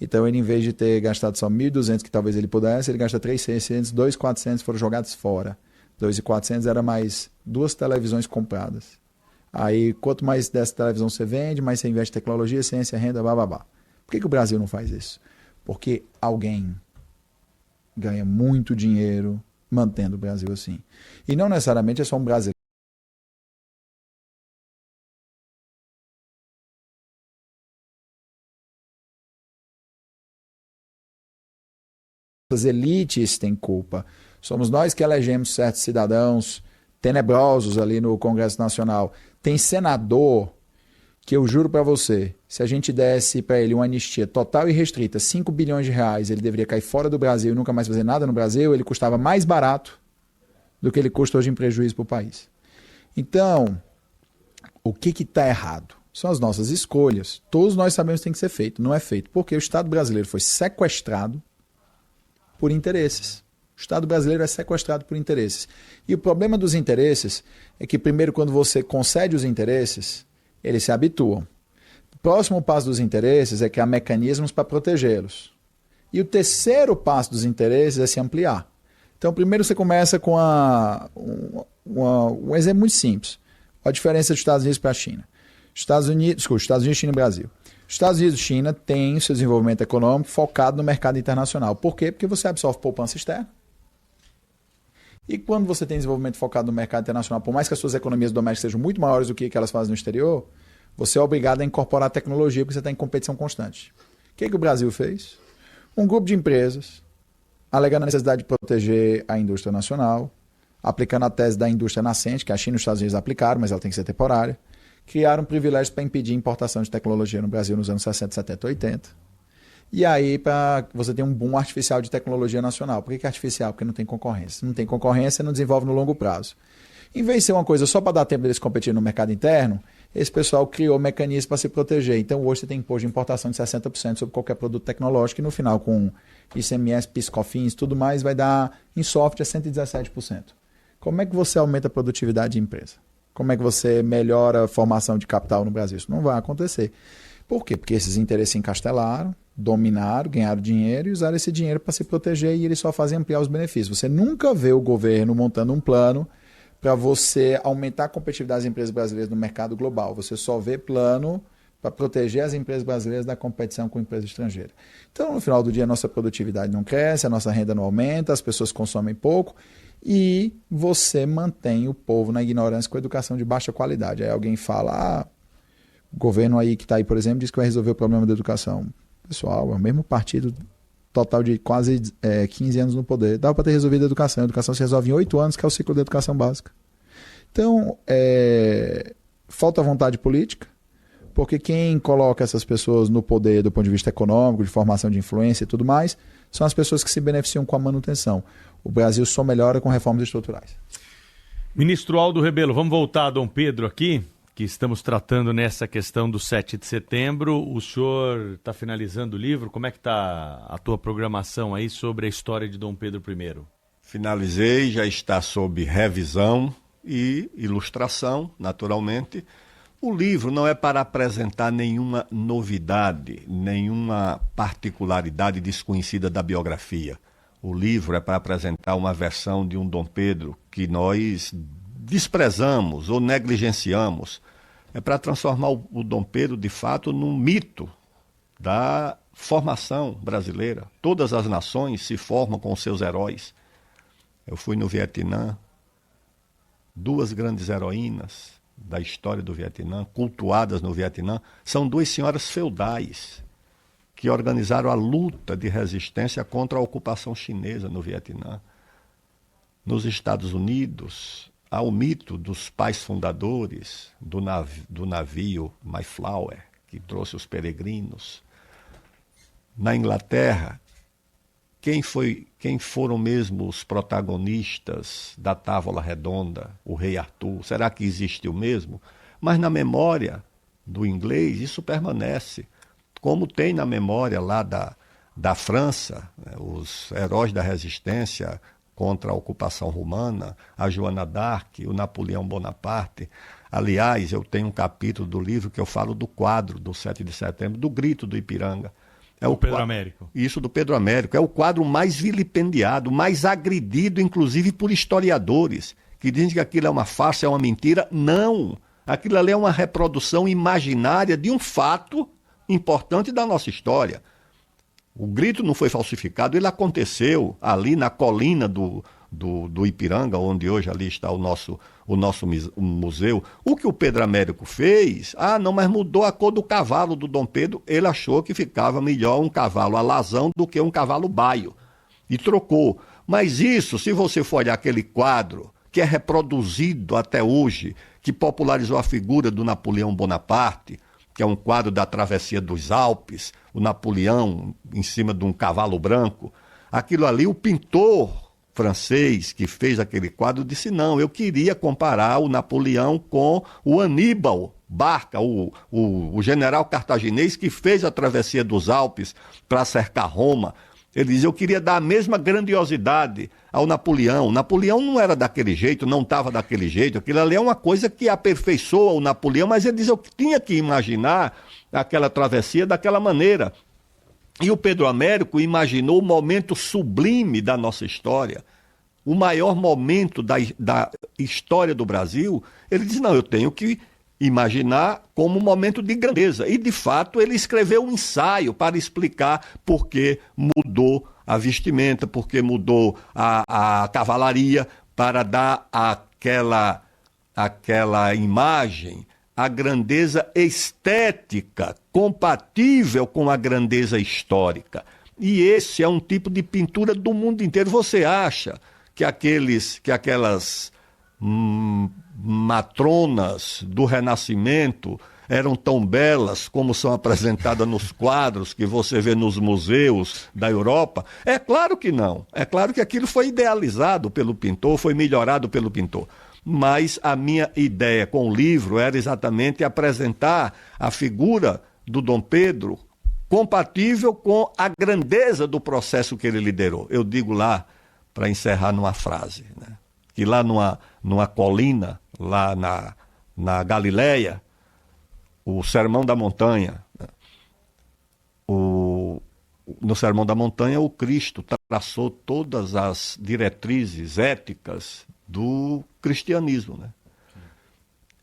Então ele, em vez de ter gastado só R$ 1.200, que talvez ele pudesse, ele gasta R$ 3.600, R$ 2.400 foram jogados fora. 2.400 era mais 2 televisões compradas. Aí, quanto mais dessa televisão você vende, mais você investe em tecnologia, ciência, renda, bababá. Por que o Brasil não faz isso? Porque alguém ganha muito dinheiro mantendo o Brasil assim. E não necessariamente é só um brasileiro. As elites têm culpa. Somos nós que elegemos certos cidadãos tenebrosos ali no Congresso Nacional. Tem senador que eu juro para você, se a gente desse para ele uma anistia total e restrita, 5 bilhões de reais, ele deveria cair fora do Brasil e nunca mais fazer nada no Brasil, ele custava mais barato do que ele custa hoje em prejuízo para o país. Então, o que está errado? São as nossas escolhas. Todos nós sabemos que tem que ser feito. Não é feito. Porque o Estado brasileiro foi sequestrado por interesses. O Estado brasileiro é sequestrado por interesses. E o problema dos interesses é que, primeiro, quando você concede os interesses, eles se habituam. O próximo passo dos interesses é que há mecanismos para protegê-los. E o terceiro passo dos interesses é se ampliar. Então, primeiro você começa com um exemplo muito simples. A diferença dos Estados Unidos para a China. Estados Unidos, China e Brasil. Estados Unidos e China têm o seu desenvolvimento econômico focado no mercado internacional. Por quê? Porque você absorve poupança externa. E quando você tem desenvolvimento focado no mercado internacional, por mais que as suas economias domésticas sejam muito maiores do que elas fazem no exterior, você é obrigado a incorporar tecnologia porque você está em competição constante. O que o Brasil fez? Um grupo de empresas, alegando a necessidade de proteger a indústria nacional, aplicando a tese da indústria nascente, que a China e os Estados Unidos aplicaram, mas ela tem que ser temporária, criaram privilégios para impedir a importação de tecnologia no Brasil nos anos 60, 70, 80. E aí, você tem um boom artificial de tecnologia nacional. Por que artificial? Porque não tem concorrência. Se não tem concorrência, não desenvolve no longo prazo. Em vez de ser uma coisa só para dar tempo deles competirem no mercado interno, esse pessoal criou mecanismos para se proteger. Então, hoje você tem imposto de importação de 60% sobre qualquer produto tecnológico e no final, com ICMS, PIS, COFINS, tudo mais, vai dar em software 117%. Como é que você aumenta a produtividade de empresa? Como é que você melhora a formação de capital no Brasil? Isso não vai acontecer. Por quê? Porque esses interesses se encastelaram, dominaram, ganharam dinheiro e usaram esse dinheiro para se proteger e eles só fazem ampliar os benefícios. Você nunca vê o governo montando um plano para você aumentar a competitividade das empresas brasileiras no mercado global. Você só vê plano para proteger as empresas brasileiras da competição com empresas estrangeiras. Então, no final do dia, a nossa produtividade não cresce, a nossa renda não aumenta, as pessoas consomem pouco e você mantém o povo na ignorância com educação de baixa qualidade. Aí alguém fala, o governo aí que está aí, por exemplo, diz que vai resolver o problema da educação. Pessoal, é o mesmo partido total de quase 15 anos no poder. Dava para ter resolvido a educação. A educação se resolve em 8 anos, que é o ciclo da educação básica. Então, falta vontade política, porque quem coloca essas pessoas no poder do ponto de vista econômico, de formação de influência e tudo mais, são as pessoas que se beneficiam com a manutenção. O Brasil só melhora com reformas estruturais. Ministro Aldo Rebelo, vamos voltar a Dom Pedro aqui, que estamos tratando nessa questão do 7 de setembro. O senhor está finalizando o livro. Como é que está a tua programação aí sobre a história de Dom Pedro I? Finalizei, já está sob revisão e ilustração, naturalmente. O livro não é para apresentar nenhuma novidade, nenhuma particularidade desconhecida da biografia. O livro é para apresentar uma versão de um Dom Pedro que nós desprezamos ou negligenciamos. É para transformar o Dom Pedro, de fato, num mito da formação brasileira. Todas as nações se formam com seus heróis. Eu fui no Vietnã, 2 grandes heroínas da história do Vietnã, cultuadas no Vietnã, são 2 senhoras feudais que organizaram a luta de resistência contra a ocupação chinesa no Vietnã. Nos Estados Unidos, há o mito dos pais fundadores do navio Mayflower, que trouxe os peregrinos. Na Inglaterra, quem foram mesmo os protagonistas da Távola Redonda, o rei Arthur? Será que existiu mesmo? Mas na memória do inglês isso permanece, como tem na memória lá da França, né, os heróis da resistência contra a ocupação romana, a Joana d'Arc, o Napoleão Bonaparte. Aliás, eu tenho um capítulo do livro que eu falo do quadro do 7 de setembro, do Grito do Ipiranga. É o Pedro Américo. Isso, do Pedro Américo. É o quadro mais vilipendiado, mais agredido, inclusive por historiadores, que dizem que aquilo é uma farsa, é uma mentira. Não! Aquilo ali é uma reprodução imaginária de um fato importante da nossa história. O grito não foi falsificado, ele aconteceu ali na colina do Ipiranga, onde hoje ali está o nosso museu. O que o Pedro Américo fez, não, mas mudou a cor do cavalo do Dom Pedro, ele achou que ficava melhor um cavalo alazão do que um cavalo baio, e trocou. Mas isso, se você for olhar aquele quadro, que é reproduzido até hoje, que popularizou a figura do Napoleão Bonaparte, que é um quadro da travessia dos Alpes, o Napoleão em cima de um cavalo branco, aquilo ali, o pintor francês que fez aquele quadro disse, não, eu queria comparar o Napoleão com o Aníbal Barca, o general cartaginês que fez a travessia dos Alpes para cercar Roma. Ele diz, eu queria dar a mesma grandiosidade ao Napoleão. Napoleão não era daquele jeito, não estava daquele jeito. Aquilo ali é uma coisa que aperfeiçoa o Napoleão, mas ele diz, eu tinha que imaginar aquela travessia daquela maneira. E o Pedro Américo imaginou o momento sublime da nossa história, o maior momento da história do Brasil. Ele diz, não, eu tenho que imaginar como um momento de grandeza. E, de fato, ele escreveu um ensaio para explicar por que mudou a vestimenta, por que mudou a cavalaria, para dar aquela imagem, a grandeza estética, compatível com a grandeza histórica. E esse é um tipo de pintura do mundo inteiro. Você acha que aquelas matronas do Renascimento eram tão belas como são apresentadas nos quadros que você vê nos museus da Europa? É claro que não. É claro que aquilo foi idealizado pelo pintor, foi melhorado pelo pintor. Mas a minha ideia com o livro era exatamente apresentar a figura do Dom Pedro compatível com a grandeza do processo que ele liderou. Eu digo lá, para encerrar numa frase, né? Que lá numa colina, lá na Galileia, o Sermão da Montanha, né? No Sermão da Montanha, o Cristo traçou todas as diretrizes éticas do cristianismo, né?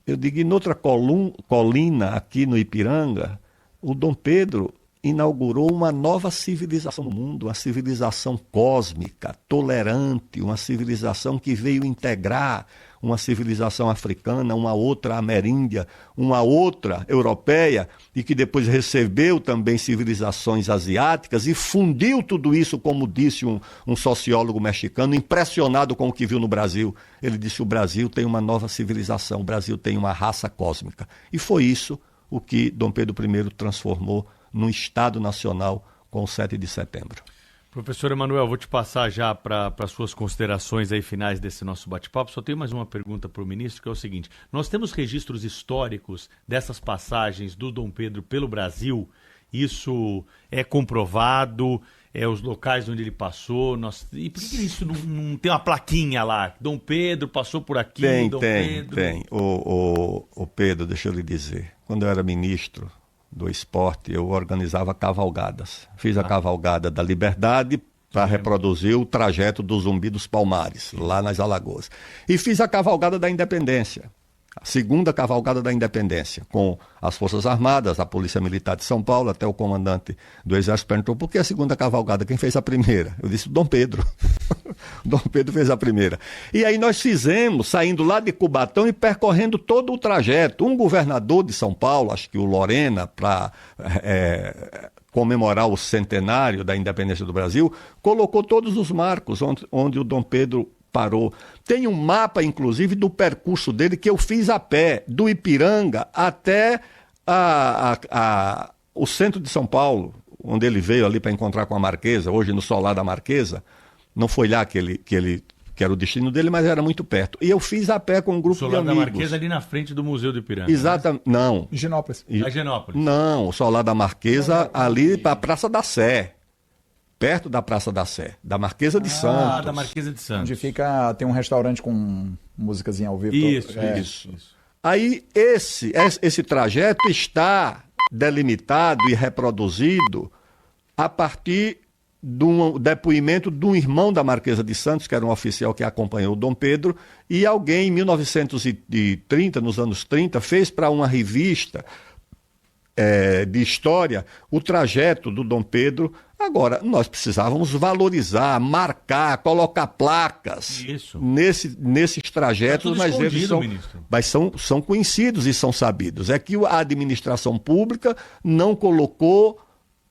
Eu digo, em outra colina aqui no Ipiranga, o Dom Pedro inaugurou uma nova civilização no mundo, uma civilização cósmica, tolerante, uma civilização que veio integrar uma civilização africana, uma outra ameríndia, uma outra europeia, e que depois recebeu também civilizações asiáticas e fundiu tudo isso, como disse um sociólogo mexicano, impressionado com o que viu no Brasil. Ele disse, o Brasil tem uma nova civilização, o Brasil tem uma raça cósmica. E foi isso o que Dom Pedro I transformou num Estado Nacional com o 7 de setembro. Professor Emanuel, vou te passar já para suas considerações aí finais desse nosso bate-papo. Só tenho mais uma pergunta para o ministro, que é o seguinte. Nós temos registros históricos dessas passagens do Dom Pedro pelo Brasil? Isso é comprovado? Os locais onde ele passou? E por que isso não tem uma plaquinha lá? Dom Pedro passou por aqui? Tem. O Pedro, deixa eu lhe dizer. Quando eu era ministro do esporte, eu organizava cavalgadas. Fiz a cavalgada da Liberdade para reproduzir o trajeto do Zumbi dos Palmares, lá nas Alagoas. E fiz a cavalgada da Independência, a segunda cavalgada da Independência, com as Forças Armadas, a Polícia Militar de São Paulo, até o comandante do Exército perguntou, por que a segunda cavalgada? Quem fez a primeira? Eu disse, Dom Pedro. Dom Pedro fez a primeira. E aí nós fizemos, saindo lá de Cubatão e percorrendo todo o trajeto. Um governador de São Paulo, acho que o Lorena, para comemorar o centenário da independência do Brasil, colocou todos os marcos onde o Dom Pedro parou. Tem um mapa, inclusive, do percurso dele que eu fiz a pé, do Ipiranga até o centro de São Paulo, onde ele veio ali para encontrar com a Marquesa, hoje no Solar da Marquesa. Não foi lá que era o destino dele, mas era muito perto. E eu fiz a pé com um grupo de amigos. O Solar da Marquesa ali na frente do Museu do Ipiranga. Exatamente. Né? Não. Higienópolis. Higienópolis. Não, o Solar da Marquesa ali para a Praça da Sé. Perto da Praça da Sé, da Marquesa de Santos. Da Marquesa de Santos. Onde tem um restaurante com músicazinha ao vivo. Isso. Aí esse trajeto está delimitado e reproduzido a partir do depoimento de um irmão da Marquesa de Santos, que era um oficial que acompanhou o Dom Pedro, e alguém em 1930, nos anos 30, fez para uma revista de história o trajeto do Dom Pedro. Agora, nós precisávamos valorizar, marcar, colocar placas nesses trajetos, mas são conhecidos e são sabidos. É que a administração pública não colocou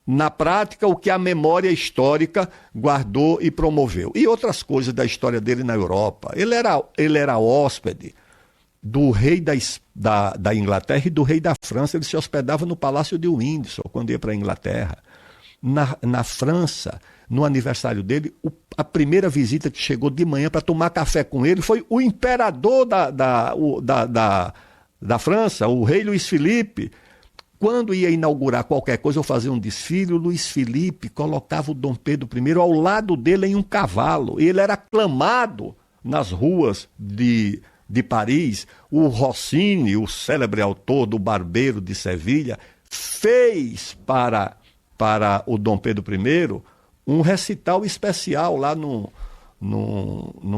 na prática o que a memória histórica guardou e promoveu. E outras coisas da história dele na Europa. Ele era hóspede do rei da Inglaterra e do rei da França. Ele se hospedava no Palácio de Windsor, quando ia para a Inglaterra. Na França, no aniversário dele, a primeira visita que chegou de manhã para tomar café com ele foi o imperador da França, o rei Luís Filipe. Quando ia inaugurar qualquer coisa ou fazer um desfile, o Luís Filipe colocava o Dom Pedro I ao lado dele em um cavalo. E ele era aclamado nas ruas de Paris. O Rossini, o célebre autor do Barbeiro de Sevilha, fez para o Dom Pedro I um recital especial lá no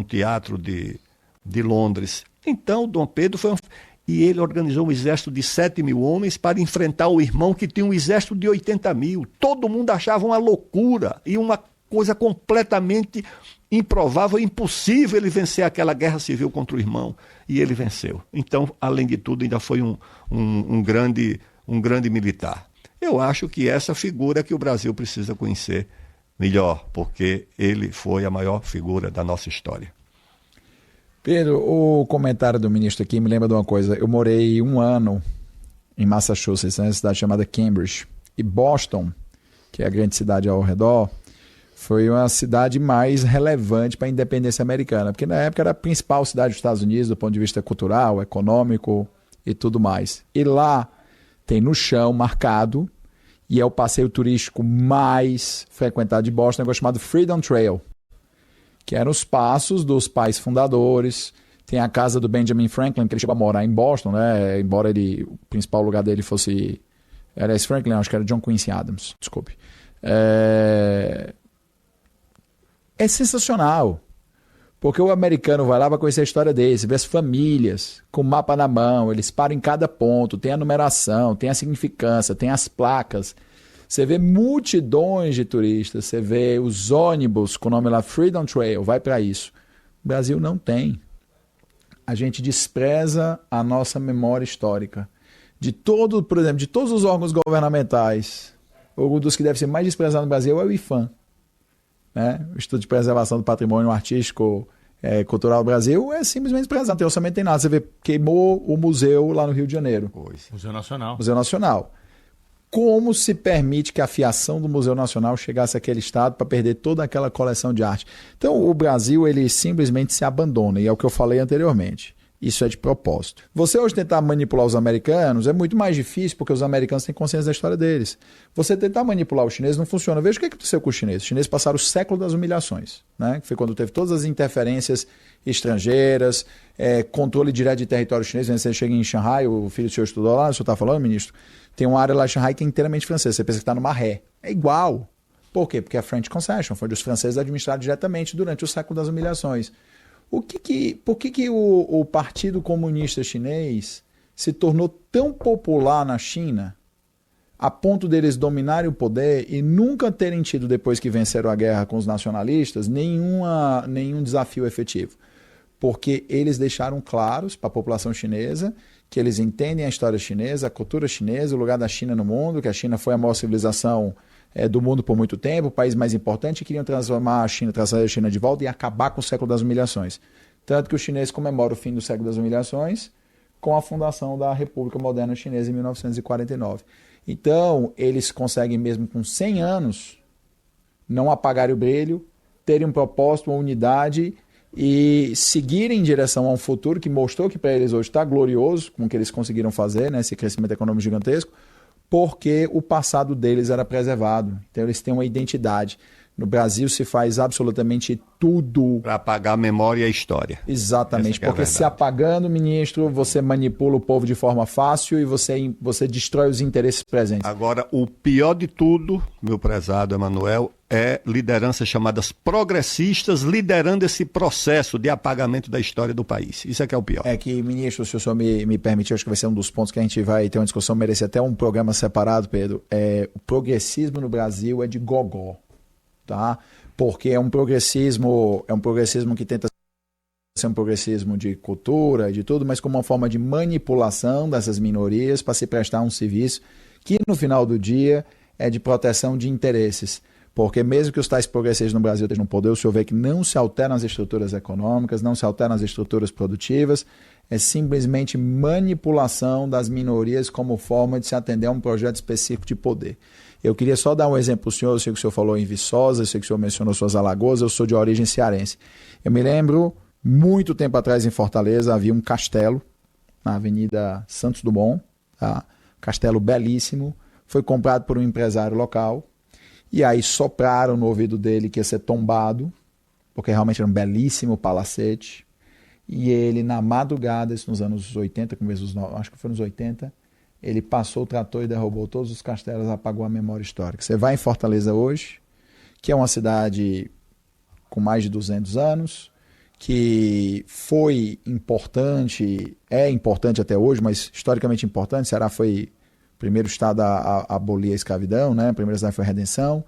teatro de Londres. Então, o Dom Pedro foi e ele organizou um exército de 7.000 homens para enfrentar o irmão, que tinha um exército de 80.000. Todo mundo achava uma loucura e uma coisa completamente improvável, impossível ele vencer aquela guerra civil contra o irmão. E ele venceu. Então, além de tudo, ainda foi um grande militar. Eu acho que essa figura que o Brasil precisa conhecer melhor, porque ele foi a maior figura da nossa história. Pedro, o comentário do ministro aqui me lembra de uma coisa. Eu morei 1 ano em Massachusetts, uma cidade chamada Cambridge. E Boston, que é a grande cidade ao redor, foi uma cidade mais relevante para a independência americana, porque na época era a principal cidade dos Estados Unidos do ponto de vista cultural, econômico e tudo mais. E lá tem no chão marcado, e é o passeio turístico mais frequentado de Boston, um negócio chamado Freedom Trail, que eram os passos dos pais fundadores. Tem a casa do Benjamin Franklin, que ele chegou a morar em Boston, né? Embora o principal lugar dele fosse... Era esse Franklin, acho que era John Quincy Adams, desculpe. É sensacional, porque o americano vai lá para conhecer a história deles, vê as famílias com o mapa na mão, eles param em cada ponto, tem a numeração, tem a significância, tem as placas. Você vê multidões de turistas, você vê os ônibus com o nome lá Freedom Trail, vai para isso. O Brasil não tem. A gente despreza a nossa memória histórica. Por exemplo, de todos os órgãos governamentais, um dos que deve ser mais desprezado no Brasil é o IPHAN, né? O Instituto de Preservação do Patrimônio Artístico Cultural do Brasil é simplesmente desprezado. Não tem orçamento, tem nada. Você vê, queimou o museu lá no Rio de Janeiro. Museu Nacional. Museu Nacional. Como se permite que a fiação do Museu Nacional chegasse àquele estado para perder toda aquela coleção de arte? Então, o Brasil, ele simplesmente se abandona, e é o que eu falei anteriormente. Isso é de propósito. Você hoje tentar manipular os americanos é muito mais difícil, porque os americanos têm consciência da história deles. Você tentar manipular os chineses não funciona. Veja o que aconteceu com os chineses. Os chineses passaram o século das humilhações, né? Que foi quando teve todas as interferências estrangeiras, controle direto de território chinês. Você chega em Xangai, o filho do senhor estudou lá, o senhor está falando, ministro? Tem uma área lá em Xangai que é inteiramente francesa. Você pensa que está numa ré. É igual. Por quê? Porque a French Concession foi dos franceses administrados diretamente durante o século das humilhações. Por que o Partido Comunista Chinês se tornou tão popular na China a ponto deles dominarem o poder e nunca terem tido, depois que venceram a guerra com os nacionalistas, nenhum desafio efetivo? Porque eles deixaram claros para a população chinesa que eles entendem a história chinesa, a cultura chinesa, o lugar da China no mundo, que a China foi a maior civilização do mundo por muito tempo, o país mais importante, e queriam transformar a China, trazer a China de volta e acabar com o século das humilhações. Tanto que os chineses comemoram o fim do século das humilhações com a fundação da República Moderna Chinesa em 1949. Então, eles conseguem, mesmo com 100 anos, não apagarem o brilho, terem um propósito, uma unidade e seguirem em direção a um futuro que mostrou que para eles hoje está glorioso, com o que eles conseguiram fazer, né, esse crescimento econômico gigantesco, porque o passado deles era preservado. Então eles têm uma identidade. No Brasil se faz absolutamente tudo para apagar a memória e a história. Exatamente, porque se apagando, ministro, você manipula o povo de forma fácil e você destrói os interesses presentes. Agora, o pior de tudo, meu prezado Emanuel, é lideranças chamadas progressistas liderando esse processo de apagamento da história do país. Isso é que é o pior. É que, ministro, se o senhor me permitir, acho que vai ser um dos pontos que a gente vai ter uma discussão, merece até um programa separado, Pedro. O progressismo no Brasil é de gogó. Tá? Porque é um progressismo que tenta ser um progressismo de cultura e de tudo, mas como uma forma de manipulação dessas minorias para se prestar um serviço que no final do dia é de proteção de interesses. Porque mesmo que os tais progressistas no Brasil estejam no poder, o senhor vê que não se alteram as estruturas econômicas, não se alteram as estruturas produtivas, é simplesmente manipulação das minorias como forma de se atender a um projeto específico de poder. Eu queria só dar um exemplo para o senhor. Eu sei que o senhor falou em Viçosa, eu sei que o senhor mencionou suas Alagoas, eu sou de origem cearense. Eu me lembro, muito tempo atrás em Fortaleza, havia um castelo na Avenida Santos Dumont, tá? Castelo belíssimo, foi comprado por um empresário local, e aí sopraram no ouvido dele que ia ser tombado, porque realmente era um belíssimo palacete, e ele na madrugada, isso nos anos 80, acho que foi nos 80, ele passou o trator e derrubou todos os castelos, apagou a memória histórica. Você vai em Fortaleza hoje, que é uma cidade com mais de 200 anos, que foi importante, é importante até hoje, mas historicamente importante. Ceará foi o primeiro estado a abolir a escravidão, né? A primeira cidade foi a Redenção.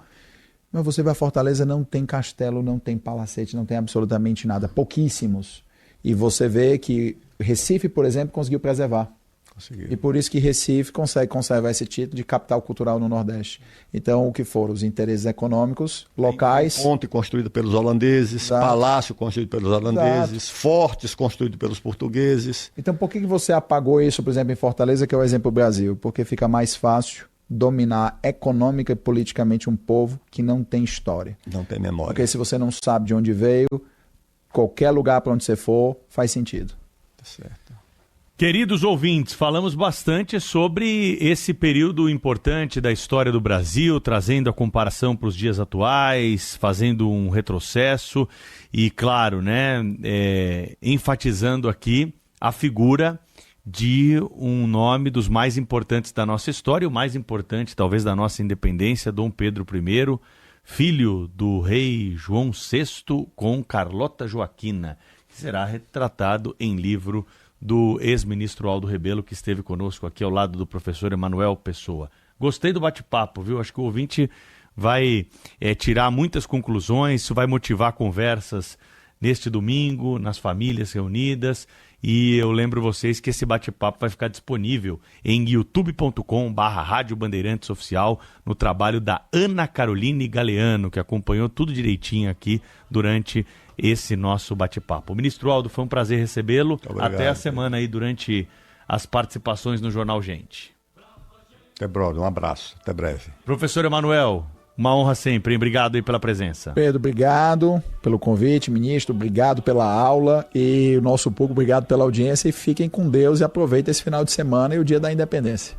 Mas você vai a Fortaleza, não tem castelo, não tem palacete, não tem absolutamente nada, pouquíssimos. E você vê que Recife, por exemplo, conseguiu preservar. Conseguiu. E por isso que Recife consegue conservar esse título de capital cultural no Nordeste. Então, o que foram? Os interesses econômicos locais. Ponte construído pelos holandeses, Exato. Palácio construído pelos holandeses, Exato. Fortes construídos pelos portugueses. Então, por que você apagou isso, por exemplo, em Fortaleza, que é o exemplo do Brasil? Porque fica mais fácil dominar econômica e politicamente um povo que não tem história. Não tem memória. Porque se você não sabe de onde veio, qualquer lugar para onde você for, faz sentido. Tá certo. Queridos ouvintes, falamos bastante sobre esse período importante da história do Brasil, trazendo a comparação para os dias atuais, fazendo um retrocesso e, claro, né, enfatizando aqui a figura de um nome dos mais importantes da nossa história, o mais importante talvez da nossa independência, Dom Pedro I, filho do rei João VI com Carlota Joaquina, que será retratado em livro do ex-ministro Aldo Rebelo, que esteve conosco aqui ao lado do professor Emanuel Pessoa. Gostei do bate-papo, viu? Acho que o ouvinte vai tirar muitas conclusões, isso vai motivar conversas neste domingo, nas famílias reunidas, e eu lembro vocês que esse bate-papo vai ficar disponível em youtube.com/Rádio Bandeirantes Oficial, no trabalho da Ana Caroline Galeano, que acompanhou tudo direitinho aqui durante esse nosso bate-papo. Ministro Aldo, foi um prazer recebê-lo. Até a semana aí durante as participações no Jornal Gente. Até brother, um abraço, até breve. Professor Emanuel, uma honra sempre, hein? Obrigado aí pela presença. Pedro, obrigado pelo convite, ministro, obrigado pela aula e o nosso público, obrigado pela audiência e fiquem com Deus e aproveitem esse final de semana e o Dia da Independência.